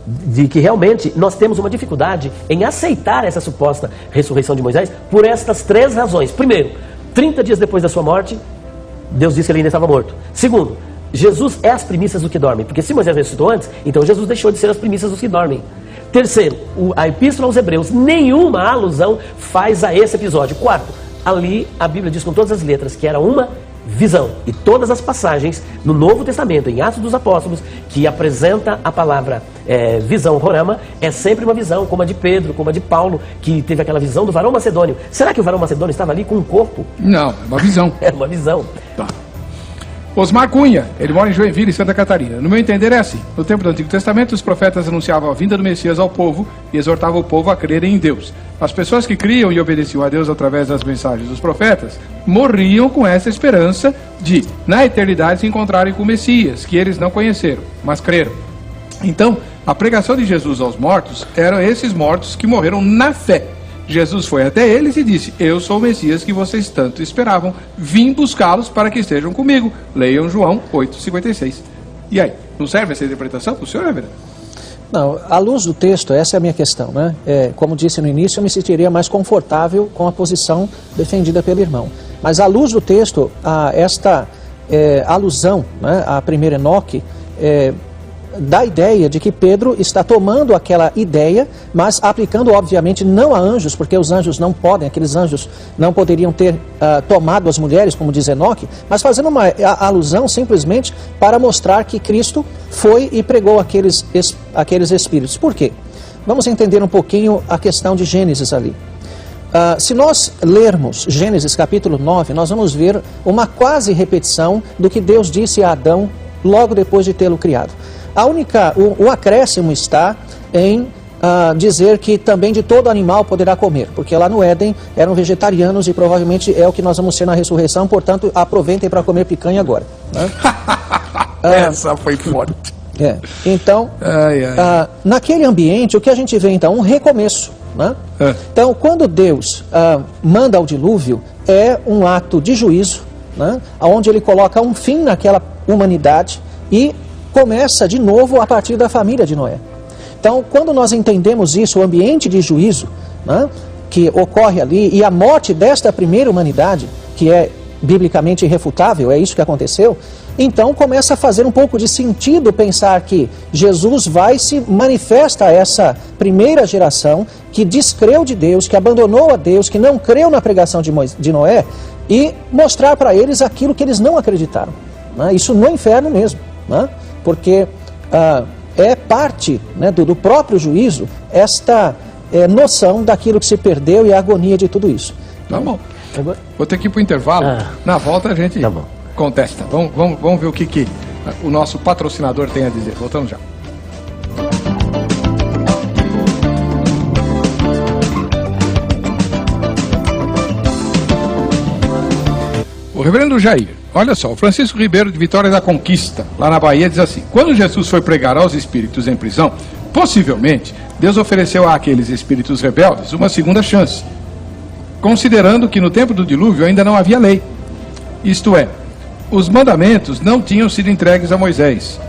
de que realmente nós temos uma dificuldade em aceitar essa suposta ressurreição de Moisés por estas 3 razões. Primeiro, 30 dias depois da sua morte, Deus disse que ele ainda estava morto. Segundo, Jesus é as primícias do que dormem, porque se Moisés ressuscitou antes, então Jesus deixou de ser as primícias dos que dormem. Terceiro, a Epístola aos Hebreus, nenhuma alusão faz a esse episódio. Quarto, ali a Bíblia diz com todas as letras que era uma visão. E todas as passagens no Novo Testamento, em Atos dos Apóstolos, que apresenta a palavra visão, rorama, é sempre uma visão, como a de Pedro, como a de Paulo, que teve aquela visão do varão macedônio. Será que o varão macedônio estava ali com um corpo? Não, é uma visão. Era uma visão. Tá. Osmar Cunha, ele mora em Joinville, Santa Catarina. No meu entender é assim: no tempo do Antigo Testamento, os profetas anunciavam a vinda do Messias ao povo e exortavam o povo a crerem em Deus. As pessoas que criam e obedeciam a Deus através das mensagens dos profetas morriam com essa esperança de, na eternidade, se encontrarem com o Messias, que eles não conheceram, mas creram. Então, a pregação de Jesus aos mortos eram esses mortos que morreram na fé. Jesus foi até eles e disse: eu sou o Messias que vocês tanto esperavam, vim buscá-los para que estejam comigo. Leiam João 8,56. E aí, não serve essa interpretação para o senhor, Reverendo? Não, à luz do texto, essa é a minha questão, né? Como disse no início, eu me sentiria mais confortável com a posição defendida pelo irmão. Mas à luz do texto, esta alusão, né, à primeira Enoque, dá a ideia de que Pedro está tomando aquela ideia, mas aplicando obviamente não a anjos, porque os anjos não podem, aqueles anjos não poderiam ter tomado as mulheres, como diz Enoque, mas fazendo uma alusão simplesmente para mostrar que Cristo foi e pregou aqueles espíritos. Por quê? Vamos entender um pouquinho a questão de Gênesis ali. Se nós lermos Gênesis capítulo 9, nós vamos ver uma quase repetição do que Deus disse a Adão logo depois de tê-lo criado. O acréscimo está em dizer que também de todo animal poderá comer, porque lá no Éden eram vegetarianos e provavelmente é o que nós vamos ser na ressurreição, portanto aproveitem para comer picanha agora, né? Essa foi forte. Então, naquele ambiente, o que a gente vê então? Um recomeço, né? Então, quando Deus manda o dilúvio, é um ato de juízo, né? Onde ele coloca um fim naquela humanidade e começa de novo a partir da família de Noé. Então, quando nós entendemos isso, o ambiente de juízo, né, que ocorre ali, e a morte desta primeira humanidade, que é biblicamente irrefutável, é isso que aconteceu, então começa a fazer um pouco de sentido pensar que Jesus vai se manifesta a essa primeira geração que descreu de Deus, que abandonou a Deus, que não creu na pregação de Noé, e mostrar para eles aquilo que eles não acreditaram, né, isso no inferno mesmo, né? Porque é parte, né, do próprio juízo esta noção daquilo que se perdeu e a agonia de tudo isso. Tá bom. Vou ter que ir para o intervalo. Na volta a gente contesta. Vamos ver o que o nosso patrocinador tem a dizer. Voltamos já. O reverendo Jair, olha só, o Francisco Ribeiro de Vitória da Conquista, lá na Bahia, diz assim: quando Jesus foi pregar aos espíritos em prisão, possivelmente Deus ofereceu àqueles espíritos rebeldes uma segunda chance, considerando que no tempo do dilúvio ainda não havia lei. Isto é, os mandamentos não tinham sido entregues a Moisés.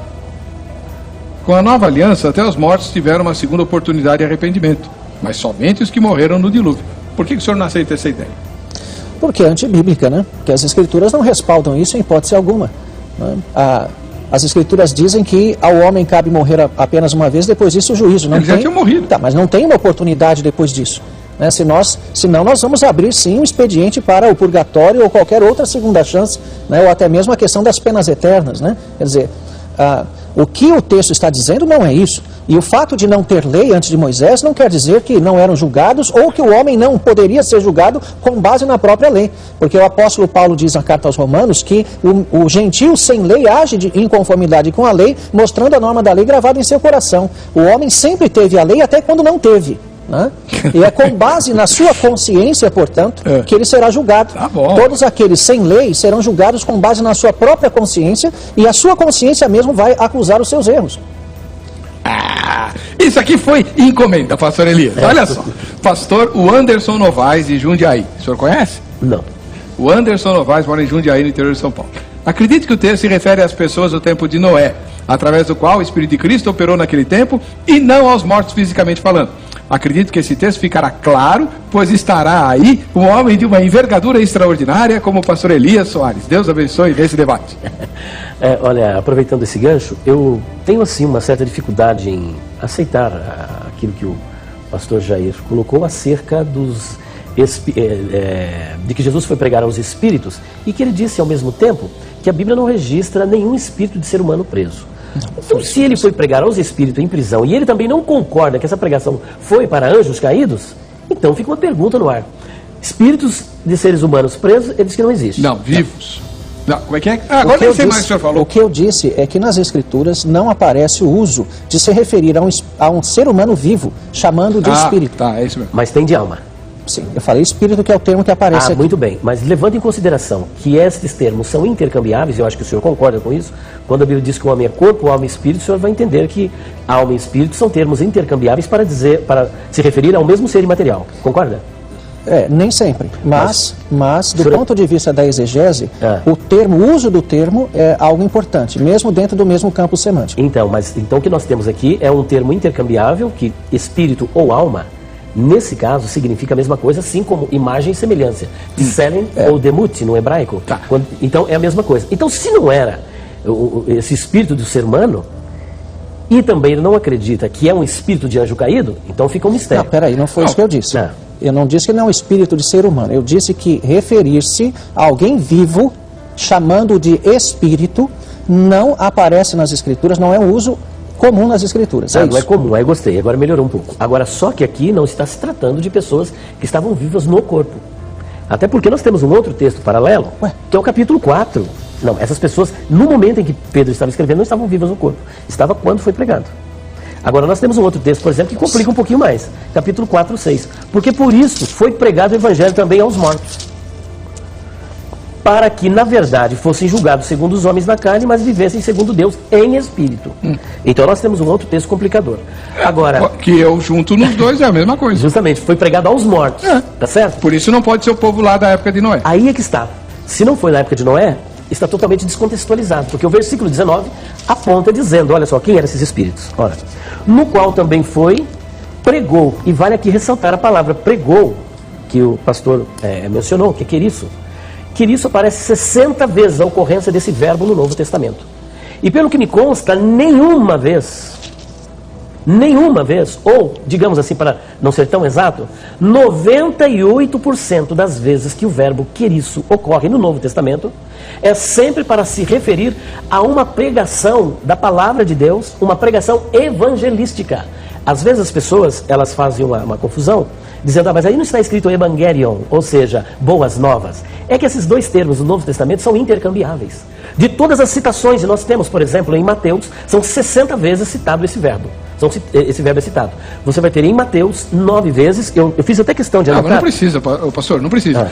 Com a nova aliança, até os mortos tiveram uma segunda oportunidade de arrependimento, mas somente os que morreram no dilúvio. Por que o senhor não aceita essa ideia? Porque é antibíblica, né? Porque as escrituras não respaldam isso em hipótese alguma, né? As escrituras dizem que ao homem cabe morrer apenas uma vez, depois disso o juízo. Eles já tinham morrido. Tá, mas não tem uma oportunidade depois disso, né? Senão nós vamos abrir sim um expediente para o purgatório ou qualquer outra segunda chance, né? Ou até mesmo a questão das penas eternas, né? Quer dizer, o que o texto está dizendo não é isso. E o fato de não ter lei antes de Moisés não quer dizer que não eram julgados ou que o homem não poderia ser julgado com base na própria lei. Porque o apóstolo Paulo diz na carta aos Romanos que o gentio sem lei age em conformidade com a lei, mostrando a norma da lei gravada em seu coração. O homem sempre teve a lei até quando não teve, né? E é com base na sua consciência, portanto, que ele será julgado. Tá bom. Todos aqueles sem lei serão julgados com base na sua própria consciência, e a sua consciência mesmo vai acusar os seus erros. Isso aqui foi encomenda, pastor Elias. Olha só, pastor o Anderson Novaes de Jundiaí. O senhor conhece? Não. O Anderson Novaes mora em Jundiaí, no interior de São Paulo. Acredito que o texto se refere às pessoas do tempo de Noé, através do qual o Espírito de Cristo operou naquele tempo, e não aos mortos fisicamente falando. Acredito que esse texto ficará claro, pois estará aí um homem de uma envergadura extraordinária como o pastor Elias Soares. Deus abençoe nesse debate. Olha, aproveitando esse gancho, eu tenho assim uma certa dificuldade em aceitar aquilo que o pastor Jair colocou acerca de que Jesus foi pregar aos espíritos e que ele disse ao mesmo tempo que a Bíblia não registra nenhum espírito de ser humano preso. Então, se ele foi pregar aos espíritos em prisão e ele também não concorda que essa pregação foi para anjos caídos, então fica uma pergunta no ar. Espíritos de seres humanos presos, ele diz que não existe. Não, vivos. Não, como é que é? Agora nem sei mais o que o senhor falou. O que eu disse é que nas Escrituras não aparece o uso de se referir a um ser humano vivo, chamando de espírito. Tá, é isso mesmo. Mas tem de alma. Sim, eu falei espírito, que é o termo que aparece aqui. Muito bem, mas levando em consideração que estes termos são intercambiáveis, eu acho que o senhor concorda com isso, quando a Bíblia diz que o homem é corpo, alma e espírito, o senhor vai entender que alma e espírito são termos intercambiáveis para se referir ao mesmo ser imaterial, concorda? Nem sempre, mas do ponto de vista da exegese, o uso do termo é algo importante, mesmo dentro do mesmo campo semântico. Então, o que nós temos aqui é um termo intercambiável, que espírito ou alma, nesse caso, significa a mesma coisa, assim como imagem e semelhança. Tselen ou demut no hebraico. Tá. Então, é a mesma coisa. Então, se não era esse espírito do ser humano, e também ele não acredita que é um espírito de anjo caído, então fica um mistério. Não, peraí, não foi isso que eu disse. Eu não disse que não é um espírito de ser humano. Eu disse que referir-se a alguém vivo, chamando de espírito, não aparece nas Escrituras, não é um uso comum nas Escrituras. Não é comum, aí gostei, agora melhorou um pouco. Agora, só que aqui não está se tratando de pessoas que estavam vivas no corpo. Até porque nós temos um outro texto paralelo, que é o capítulo 4. Não, essas pessoas, no momento em que Pedro estava escrevendo, não estavam vivas no corpo. Estava quando foi pregado. Agora, nós temos um outro texto, por exemplo, que complica um pouquinho mais. Capítulo 4, 6. Porque por isso foi pregado o evangelho também aos mortos, para que, na verdade, fossem julgados segundo os homens na carne, mas vivessem segundo Deus em espírito. Então nós temos um outro texto complicador. Agora, que eu junto nos dois é a mesma coisa. Justamente, foi pregado aos mortos. Tá certo? Por isso não pode ser o povo lá da época de Noé. Aí é que está. Se não foi na época de Noé, está totalmente descontextualizado, porque o versículo 19 aponta dizendo, olha só, quem eram esses espíritos? Ora, no qual também foi, pregou, e vale aqui ressaltar a palavra pregou, que o pastor mencionou, que é queriço. Queriço aparece 60 vezes a ocorrência desse verbo no Novo Testamento. E pelo que me consta, nenhuma vez, ou, digamos assim, para não ser tão exato, 98% das vezes que o verbo queriço ocorre no Novo Testamento, é sempre para se referir a uma pregação da palavra de Deus, uma pregação evangelística. Às vezes as pessoas, elas fazem uma confusão, dizendo, mas aí não está escrito evangelion, ou seja, boas novas. É que esses dois termos do Novo Testamento são intercambiáveis. De todas as citações que nós temos, por exemplo, em Mateus, são 60 vezes citado esse verbo. Esse verbo é citado. Você vai ter em Mateus 9 vezes, eu fiz até questão de anotar. Mas não precisa, pastor, não precisa.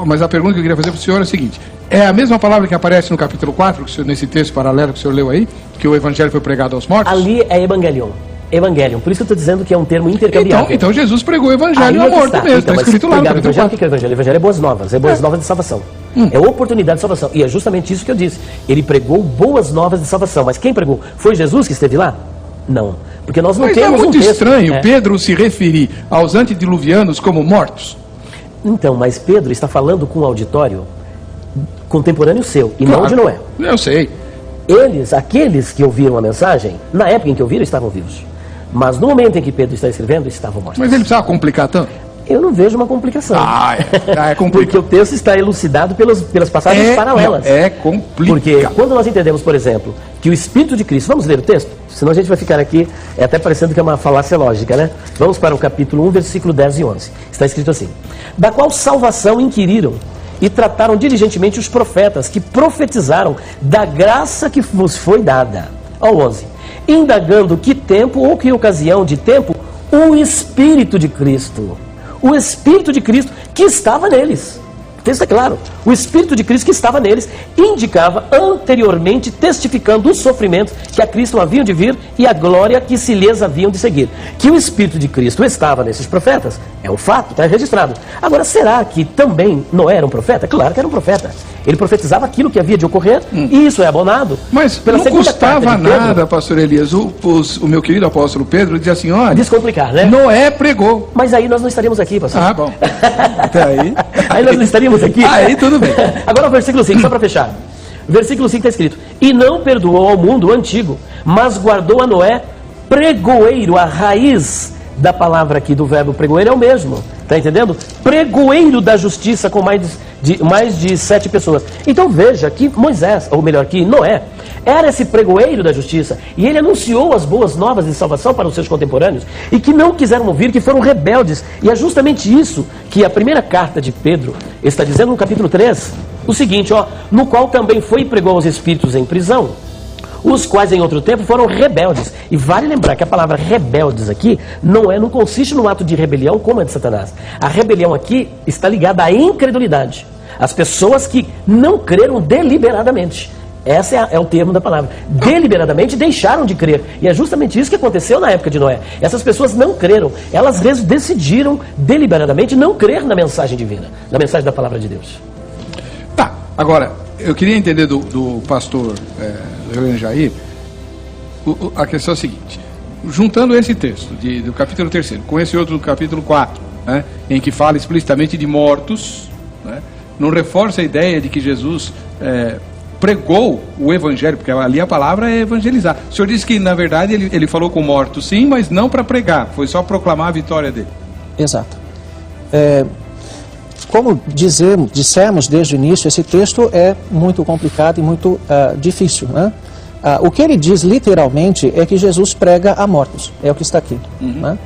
Mas a pergunta que eu queria fazer para o senhor é a seguinte, é a mesma palavra que aparece no capítulo 4, nesse texto paralelo que o senhor leu aí, que o evangelho foi pregado aos mortos? Ali é evangelion. Evangelion, por isso que eu estou dizendo que é um termo intercambiável. Então Jesus pregou o evangelho a morto mesmo, está escrito lá no capítulo 4. O que é o evangelho? O evangelho é boas novas, novas de salvação. É oportunidade de salvação, e é justamente isso que eu disse. Ele pregou boas novas de salvação, mas quem pregou? Foi Jesus que esteve lá? Não, porque nós não temos um texto. Mas é muito estranho Pedro se referir aos antediluvianos como mortos. Então, mas Pedro está falando com um auditório contemporâneo seu, e não de Noé. Eu sei. Aqueles que ouviram a mensagem, na época em que ouviram, estavam vivos. Mas no momento em que Pedro está escrevendo, estavam mortos. Mas ele precisava complicar tanto? Eu não vejo uma complicação. É complicado. Porque o texto está elucidado pelas passagens paralelas. É complicado. Porque quando nós entendemos, por exemplo, que o Espírito de Cristo... Vamos ler o texto? Senão a gente vai ficar aqui, até parecendo que é uma falácia lógica, né? Vamos para o capítulo 1, versículo 10 e 11. Está escrito assim: da qual salvação inquiriram e trataram diligentemente os profetas que profetizaram da graça que vos foi dada. Ao 11. Indagando que tempo ou que ocasião de tempo o Espírito de Cristo... O Espírito de Cristo que estava neles. texto é claro. O Espírito de Cristo que estava neles indicava anteriormente, testificando os sofrimentos que a Cristo haviam de vir e a glória que se lhes haviam de seguir. Que o Espírito de Cristo estava nesses profetas é um fato, está registrado. Agora, será que também Noé era um profeta? Claro que era um profeta. Ele profetizava aquilo que havia de ocorrer e isso é abonado. Mas pela não segunda custava carta de Pedro. nada, pastor Elias. O meu querido apóstolo Pedro dizia assim, olha, Descomplicar, né? Noé pregou. Mas aí nós não estaríamos aqui, pastor. Ah, bom. Até aí. Aí nós não estaríamos aqui. Aí tudo bem. Agora o versículo 5, só para fechar. Versículo 5 está escrito: e não perdoou ao mundo antigo, mas guardou a Noé pregoeiro. A raiz da palavra aqui do verbo pregoeiro é o mesmo. Está entendendo? Pregoeiro da justiça com mais de 7 pessoas. Então veja que Moisés, ou melhor, que Noé, era esse pregoeiro da justiça. E ele anunciou as boas novas de salvação para os seus contemporâneos. E que não quiseram ouvir, que foram rebeldes. E é justamente isso que a primeira carta de Pedro está dizendo no capítulo 3. O seguinte, ó, no qual também foi e pregou aos espíritos em prisão, os quais em outro tempo foram rebeldes. E vale lembrar que a palavra rebeldes aqui não consiste no ato de rebelião como é de Satanás. A rebelião aqui está ligada à incredulidade. As pessoas que não creram deliberadamente. Esse é o termo da palavra. Deliberadamente deixaram de crer. E é justamente isso que aconteceu na época de Noé. Essas pessoas não creram. Elas decidiram deliberadamente não crer na mensagem divina, na mensagem da palavra de Deus. Tá, agora, eu queria entender do pastor Reverendo Jair, a questão é a seguinte: juntando esse texto do capítulo 3 com esse outro do capítulo 4, né, em que fala explicitamente de mortos, né, não reforça a ideia de que Jesus pregou o evangelho, porque ali a palavra é evangelizar. O senhor disse que na verdade ele falou com mortos sim, mas não para pregar, foi só proclamar a vitória dele. Exato. Como dissemos desde o início, esse texto é muito complicado e muito difícil, né? O que ele diz literalmente é que Jesus prega a mortos, é o que está aqui, né?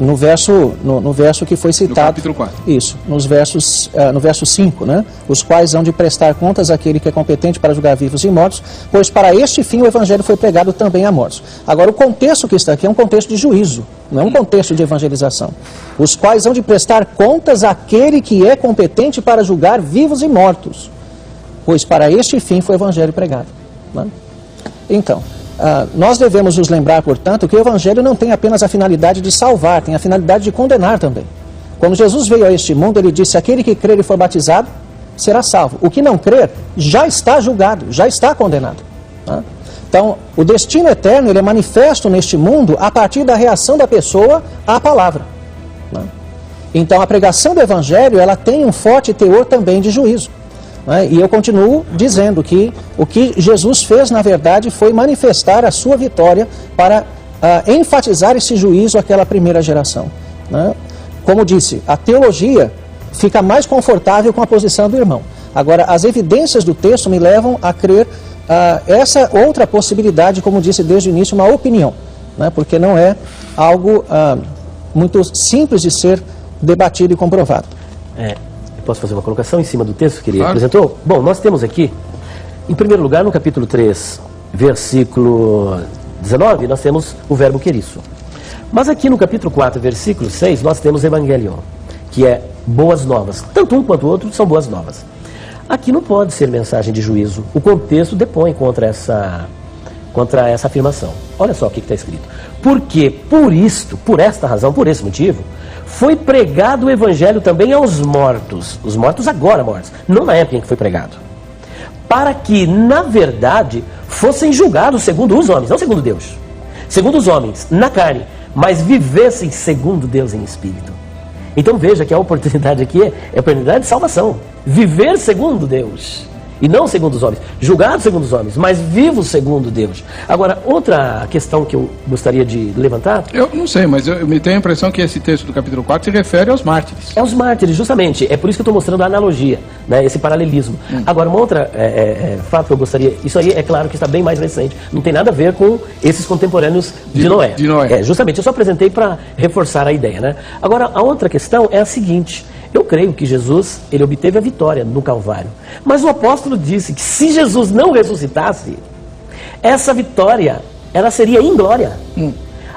No verso que foi citado, no capítulo 4. Isso, no verso 5, né? Os quais hão de prestar contas àquele que é competente para julgar vivos e mortos, pois para este fim o evangelho foi pregado também a mortos. Agora, o contexto que está aqui é um contexto de juízo, não é um contexto de evangelização. Os quais hão de prestar contas àquele que é competente para julgar vivos e mortos, pois para este fim foi o evangelho pregado, né? Então, nós devemos nos lembrar, portanto, que o evangelho não tem apenas a finalidade de salvar, tem a finalidade de condenar também. Quando Jesus veio a este mundo, ele disse: aquele que crer e for batizado será salvo. O que não crer já está julgado, já está condenado, né? Então, o destino eterno ele é manifesto neste mundo a partir da reação da pessoa à palavra, né? Então, a pregação do evangelho ela tem um forte teor também de juízo, né? E eu continuo dizendo que o que Jesus fez, na verdade, foi manifestar a sua vitória para enfatizar esse juízo àquela primeira geração, né? Como disse, a teologia fica mais confortável com a posição do irmão. Agora, as evidências do texto me levam a crer essa outra possibilidade, como disse desde o início, uma opinião, né? Porque não é algo muito simples de ser debatido e comprovado. Posso fazer uma colocação em cima do texto que ele apresentou? Bom, nós temos aqui, em primeiro lugar, no capítulo 3, versículo 19, nós temos o verbo queriço. Mas aqui no capítulo 4, versículo 6, nós temos evangelion, que é boas novas. Tanto um quanto o outro são boas novas. Aqui não pode ser mensagem de juízo. O contexto depõe contra essa afirmação. Olha só o que está escrito. Porque por esta razão, por esse motivo, foi pregado o evangelho também aos mortos. Os mortos agora mortos, não na época em que foi pregado. Para que, na verdade, fossem julgados segundo os homens, não segundo Deus. Segundo os homens, na carne, mas vivessem segundo Deus em espírito. Então veja que a oportunidade aqui é a oportunidade de salvação. Viver segundo Deus. E não segundo os homens. Julgado segundo os homens, mas vivo segundo Deus. Agora, outra questão que eu gostaria de levantar... Eu não sei, mas eu me tenho a impressão que esse texto do capítulo 4 se refere aos mártires. É aos mártires, justamente. É por isso que eu estou mostrando a analogia, né, esse paralelismo. Agora, uma outra fato que eu gostaria... Isso aí é claro que está bem mais recente. Não tem nada a ver com esses contemporâneos de Noé. De Noé. Justamente, eu só apresentei para reforçar a ideia, né? Agora, a outra questão é a seguinte... Eu creio que Jesus, ele obteve a vitória no Calvário. Mas o apóstolo disse que se Jesus não ressuscitasse, essa vitória, ela seria inglória.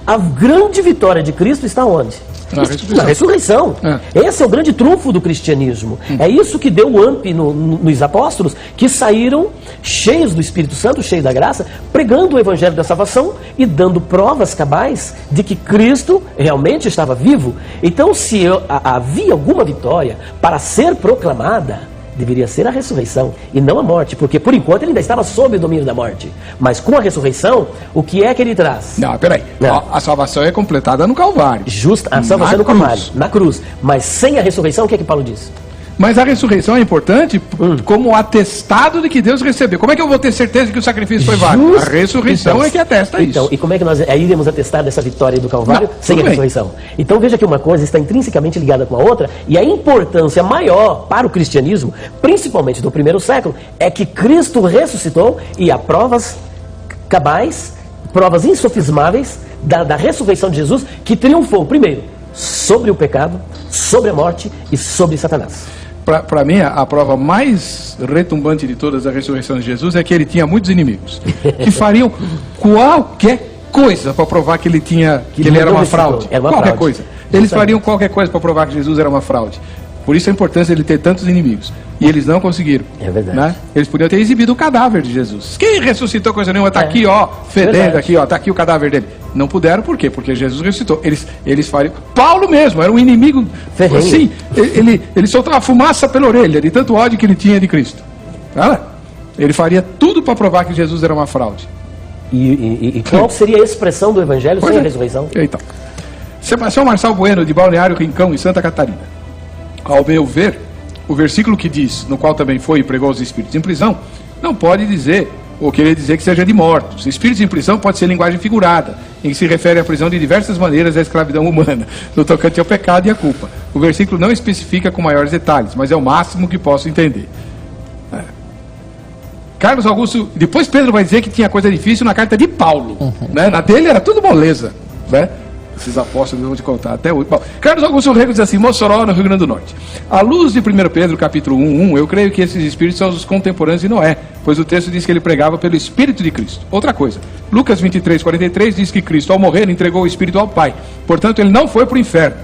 A grande vitória de Cristo está onde? Na ressurreição. Esse é o grande trunfo do cristianismo. É isso que deu o amp nos apóstolos, que saíram cheios do Espírito Santo, cheios da graça, pregando o evangelho da salvação e dando provas cabais de que Cristo realmente estava vivo. Então, se havia alguma vitória para ser proclamada, deveria ser a ressurreição e não a morte, porque por enquanto ele ainda estava sob o domínio da morte. Mas com a ressurreição, o que é que ele traz? Não, peraí. A salvação é completada no Calvário. A salvação é no Calvário, na cruz. Mas sem a ressurreição, o que é que Paulo diz? Mas a ressurreição é importante como atestado de que Deus recebeu. Como é que eu vou ter certeza que o sacrifício foi válido? A ressurreição é que atesta isso. E como é que nós iremos atestar dessa vitória do Calvário sem a ressurreição? Então veja que uma coisa está intrinsecamente ligada com a outra, e a importância maior para o cristianismo, principalmente do primeiro século, é que Cristo ressuscitou e há provas cabais, provas insofismáveis da ressurreição de Jesus, que triunfou primeiro sobre o pecado, sobre a morte e sobre Satanás. Para mim, a prova mais retumbante de todas da ressurreição de Jesus é que ele tinha muitos inimigos que fariam qualquer coisa para provar que ele era uma fraude. Qualquer coisa. Eles fariam qualquer coisa para provar que Jesus era uma fraude. Por isso a importância de ele ter tantos inimigos. E eles não conseguiram. É verdade. Né? Eles podiam ter exibido o cadáver de Jesus. Quem ressuscitou coisa nenhuma? Está aqui, ó, fedendo aqui, ó, está aqui o cadáver dele. Não puderam, por quê? Porque Jesus ressuscitou. Eles fariam. Paulo mesmo, era um inimigo. Assim, ele soltava fumaça pela orelha, de tanto ódio que ele tinha de Cristo. Ele faria tudo para provar que Jesus era uma fraude. E qual seria a expressão do Evangelho sem a ressurreição? Então, Sebastião Marçal Bueno, de Balneário Rincão, em Santa Catarina. Ao meu ver, o versículo que diz, no qual também foi e pregou os espíritos em prisão, não pode dizer, ou querer dizer que seja de mortos. Espíritos em prisão pode ser linguagem figurada, em que se refere à prisão de diversas maneiras à escravidão humana, no tocante ao pecado e à culpa. O versículo não especifica com maiores detalhes, mas é o máximo que posso entender. Carlos Augusto, depois Pedro vai dizer que tinha coisa difícil na carta de Paulo, né? Na dele era tudo moleza, né? Esses apóstolos vão te contar até hoje. Bom, Carlos Augusto Rego diz assim: Mossoró, no Rio Grande do Norte. À luz de 1 Pedro, capítulo 1:1, eu creio que esses espíritos são os contemporâneos de Noé, pois o texto diz que ele pregava pelo Espírito de Cristo. Outra coisa, Lucas 23:43 diz que Cristo, ao morrer, entregou o Espírito ao Pai. Portanto, ele não foi para o inferno.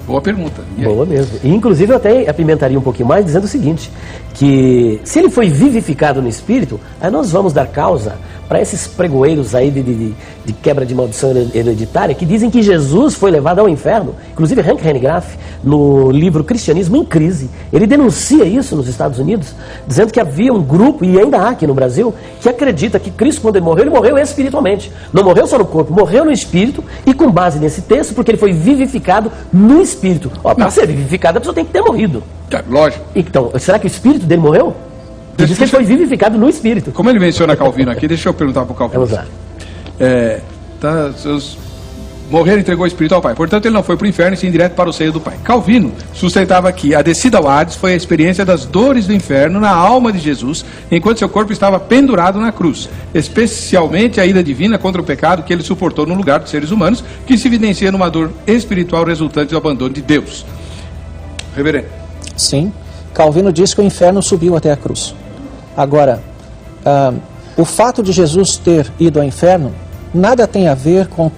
Boa pergunta. Boa mesmo. E, inclusive, eu até apimentaria um pouquinho mais, dizendo o seguinte, que se ele foi vivificado no Espírito, aí nós vamos dar causa para esses pregoeiros aí de quebra de maldição hereditária, que dizem que Jesus foi levado ao inferno. Inclusive, Hank Hanegraaff, no livro Cristianismo em Crise, ele denuncia isso nos Estados Unidos, dizendo que havia um grupo, e ainda há aqui no Brasil, que acredita que Cristo, quando ele morreu espiritualmente. Não morreu só no corpo, morreu no Espírito, e com base nesse texto, porque ele foi vivificado no Espírito. Para ser vivificado, a pessoa tem que ter morrido. Lógico. Então, será que o Espírito dele morreu? Ele diz que ele foi vivificado no Espírito. Como ele menciona Calvino aqui, deixa eu perguntar para o Calvino. Vamos lá. Morrer entregou o Espírito ao Pai. Portanto, ele não foi para o inferno, e sim direto para o seio do Pai. Calvino sustentava que a descida ao Hades foi a experiência das dores do inferno na alma de Jesus, enquanto seu corpo estava pendurado na cruz. Especialmente a ira divina contra o pecado que ele suportou no lugar dos seres humanos, que se evidencia numa dor espiritual resultante do abandono de Deus. Reverendo. Sim. Calvino diz que o inferno subiu até a cruz. Agora, o fato de Jesus ter ido ao inferno nada tem a ver com...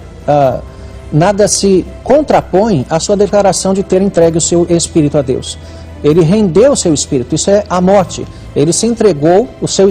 nada se contrapõe à sua declaração de ter entregue o seu espírito a Deus. Ele rendeu o seu espírito, isso é a morte. Ele entregou o seu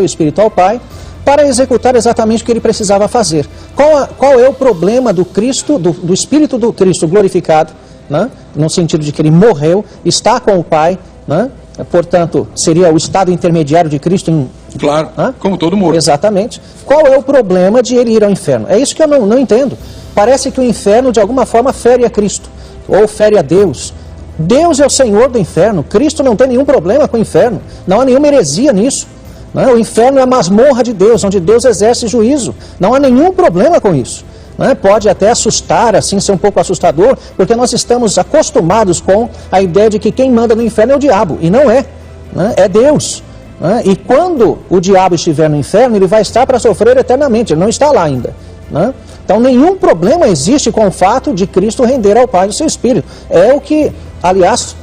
espírito ao Pai para executar exatamente o que ele precisava fazer. Qual é o problema do Cristo, do espírito do Cristo glorificado, né? No sentido de que ele morreu, está com o Pai, né? Portanto, seria o estado intermediário de Cristo Claro, como todo morto. Exatamente. Qual é o problema de ele ir ao inferno? É isso que eu não entendo. Parece que o inferno, de alguma forma, fere a Cristo, ou fere a Deus. Deus é o Senhor do inferno. Cristo não tem nenhum problema com o inferno. Não há nenhuma heresia nisso. Né? O inferno é a masmorra de Deus, onde Deus exerce juízo. Não há nenhum problema com isso. Né? Pode até assustar, assim, ser um pouco assustador, porque nós estamos acostumados com a ideia de que quem manda no inferno é o diabo, e não é, né? É Deus. Né? E quando o diabo estiver no inferno, ele vai estar para sofrer eternamente, ele não está lá ainda. Né? Então nenhum problema existe com o fato de Cristo render ao Pai o seu Espírito. É o que, aliás,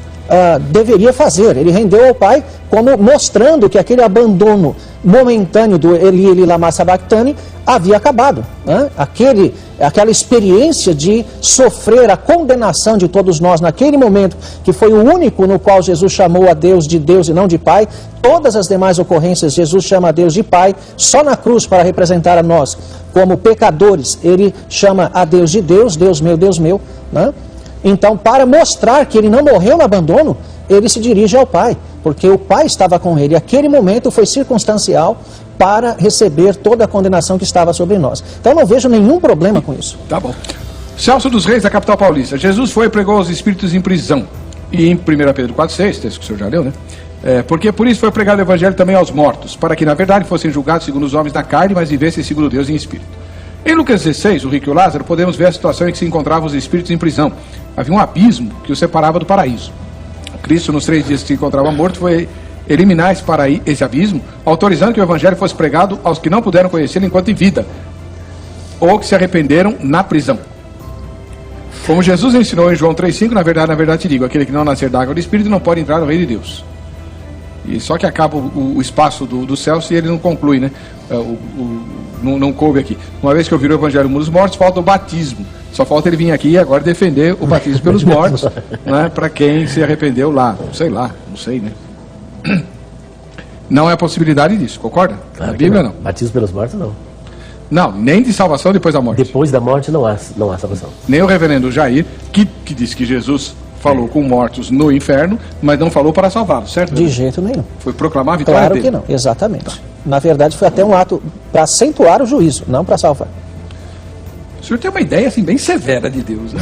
deveria fazer. Ele rendeu ao Pai como mostrando que aquele abandono momentâneo do Eli Lama Sabachthani havia acabado. Né? Aquele aquela experiência de sofrer a condenação de todos nós naquele momento, que foi o único no qual Jesus chamou a Deus de Deus e não de Pai. Todas as demais ocorrências, Jesus chama a Deus de Pai, só na cruz para representar a nós como pecadores, ele chama a Deus de Deus, Deus meu, né? Então, para mostrar que ele não morreu no abandono, ele se dirige ao Pai, porque o Pai estava com ele. Aquele momento foi circunstancial para receber toda a condenação que estava sobre nós. Então, não vejo nenhum problema com isso. Tá bom. Celso dos Reis, da capital paulista. Jesus foi e pregou aos espíritos em prisão. E em 1 Pedro 4,6, texto que o senhor já leu, né? Porque por isso foi pregado o evangelho também aos mortos, para que na verdade fossem julgados segundo os homens da carne, mas vivessem segundo Deus em espírito. Em Lucas 16, o rico e o Lázaro, podemos ver a situação em que se encontravam os espíritos em prisão. Havia um abismo que os separava do paraíso. Cristo, nos 3 dias que se encontrava morto, foi eliminar esse abismo, autorizando que o evangelho fosse pregado aos que não puderam conhecê-lo enquanto em vida, ou que se arrependeram na prisão. Como Jesus ensinou em João 3,5, na verdade te digo, aquele que não nascer da água do Espírito não pode entrar no reino de Deus. E só que acaba o espaço do Celso e ele não conclui, né? Não coube aqui. Uma vez que eu vi o evangelho dos mortos, falta o batismo. Só falta ele vir aqui e agora defender o batismo pelos mortos, né? Para quem se arrependeu lá. Não sei, né? Não é a possibilidade disso, concorda? Claro Na Bíblia não. Batismo pelos mortos não. Não, nem de salvação depois da morte. Depois da morte não há salvação. Nem o reverendo Jair, que disse que Jesus falou com mortos no inferno, mas não falou para salvá-los, certo? De jeito nenhum. Foi proclamar a vitória Claro dele. que não, exatamente. Na verdade, foi até um ato para acentuar o juízo, não para salvar. O senhor tem uma ideia assim bem severa de Deus, né?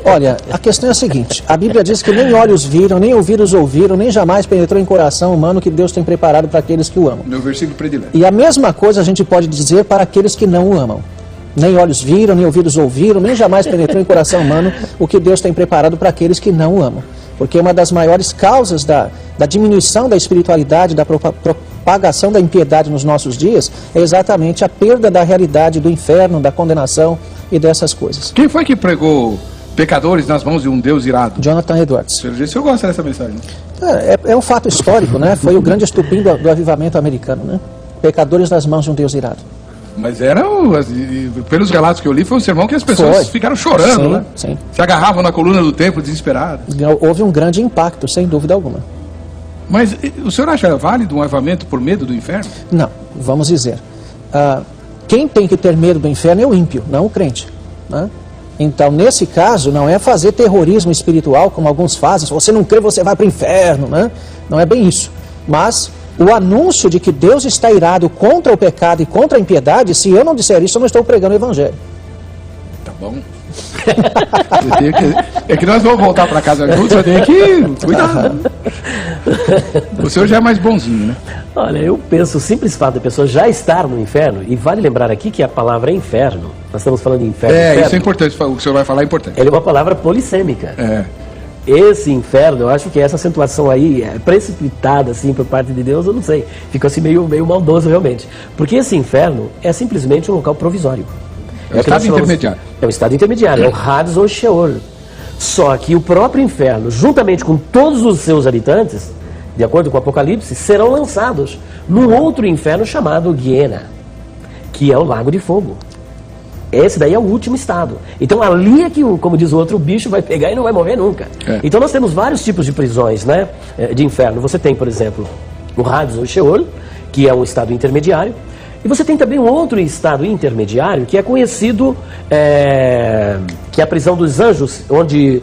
Olha, a questão é a seguinte: a Bíblia diz que nem olhos viram, nem ouvidos ouviram, nem jamais penetrou em coração humano que Deus tem preparado para aqueles que o amam. Meu versículo predileto. E a mesma coisa a gente pode dizer para aqueles que não o amam. Nem olhos viram, nem ouvidos ouviram, nem jamais penetrou em coração humano o que Deus tem preparado para aqueles que não o amam. Porque uma das maiores causas da diminuição da espiritualidade, da propagação da impiedade nos nossos dias, é exatamente a perda da realidade do inferno, da condenação e dessas coisas. Quem foi que pregou pecadores nas mãos de um Deus irado? Jonathan Edwards. O senhor gosta dessa mensagem? É um fato histórico, né? Foi o grande estupim do avivamento americano, né? Pecadores nas mãos de um Deus irado. Mas pelos relatos que eu li, foi um sermão que as pessoas ficaram chorando, sim, né? Sim. Se agarravam na coluna do templo desesperadas. Houve um grande impacto, sem dúvida alguma. Mas o senhor acha válido um avivamento por medo do inferno? Não, vamos dizer. Quem tem que ter medo do inferno é o ímpio, não o crente, né? Então, nesse caso, não é fazer terrorismo espiritual, como alguns fazem. Se você não crê, você vai para o inferno, né? Não é bem isso. Mas o anúncio de que Deus está irado contra o pecado e contra a impiedade, se eu não disser isso, eu não estou pregando o evangelho. Tá bom. É que nós vamos voltar para casa juntos, eu tenho que cuidar. O senhor já é mais bonzinho, né? Olha, eu penso o simples fato da pessoa já estar no inferno, e vale lembrar aqui que a palavra inferno, nós estamos falando de inferno. Isso é importante, o que o senhor vai falar é importante. Ela é uma palavra polissêmica. Esse inferno, eu acho que essa acentuação aí é precipitada assim por parte de Deus, eu não sei. Fica assim meio maldoso realmente. Porque esse inferno é simplesmente um local provisório. É um estado intermediário. É um estado intermediário, é o Hades ou Sheol. Só que o próprio inferno, juntamente com todos os seus habitantes, de acordo com o Apocalipse, serão lançados num outro inferno chamado Guiena, que é o lago de fogo. Esse daí é o último estado. Então ali é que, como diz o outro, o bicho vai pegar e não vai morrer nunca. Então nós temos vários tipos de prisões, né, de inferno. Você tem, por exemplo, o Hades ou Sheol, que é um estado intermediário. E você tem também um outro estado intermediário que é conhecido, que é a prisão dos anjos, onde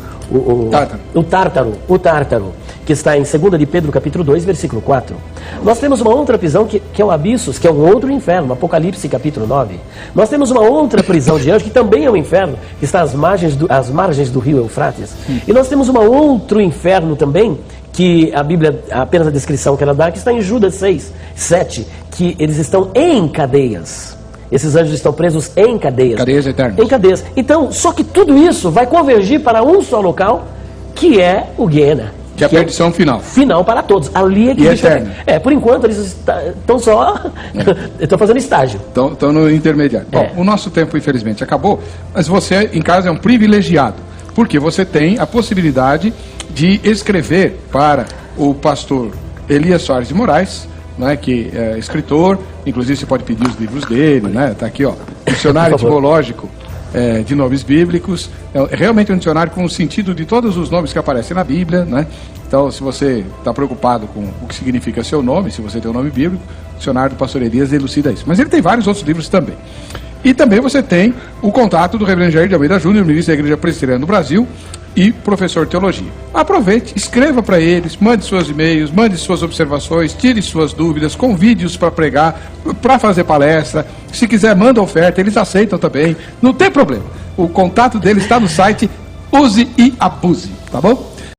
o Tártaro, que está em 2 de Pedro, capítulo 2, versículo 4. Nós temos uma outra prisão que é o Abissos, que é um outro inferno, Apocalipse, capítulo 9. Nós temos uma outra prisão de anjos, que também é um inferno, que está às margens do rio Eufrates. E nós temos um outro inferno também, que a Bíblia, apenas a descrição que ela dá, que está em Judas 6, 7, que eles estão em cadeias. Esses anjos estão presos em cadeias. Cadeias eternas. Em cadeias. Então, só que tudo isso vai convergir para um só local, que é o Guiena. Que é a perdição final. Final para todos. Ali é que eterno. Por enquanto eles estão só estão fazendo estágio. Estão no intermediário. Bom, o nosso tempo infelizmente acabou, mas você em casa é um privilegiado, porque você tem a possibilidade de escrever para o pastor Elias Soares de Moraes, né, que é escritor, inclusive você pode pedir os livros dele, né? Tá aqui, ó, Dicionário Etimológico de nomes bíblicos. É realmente um dicionário com o sentido de todos os nomes que aparecem na Bíblia, né? Então, se você está preocupado com o que significa seu nome, se você tem um nome bíblico, o dicionário do Pastor Elias elucida isso. Mas ele tem vários outros livros também. E também você tem o contato do Reverendo Jair de Almeida Júnior, ministro da Igreja Presbiteriana do Brasil e professor de teologia. Aproveite, escreva para eles, mande seus e-mails, mande suas observações, tire suas dúvidas, convide-os para pregar, para fazer palestra. Se quiser, manda oferta, eles aceitam também. Não tem problema. O contato deles está no site, use e abuse, tá bom?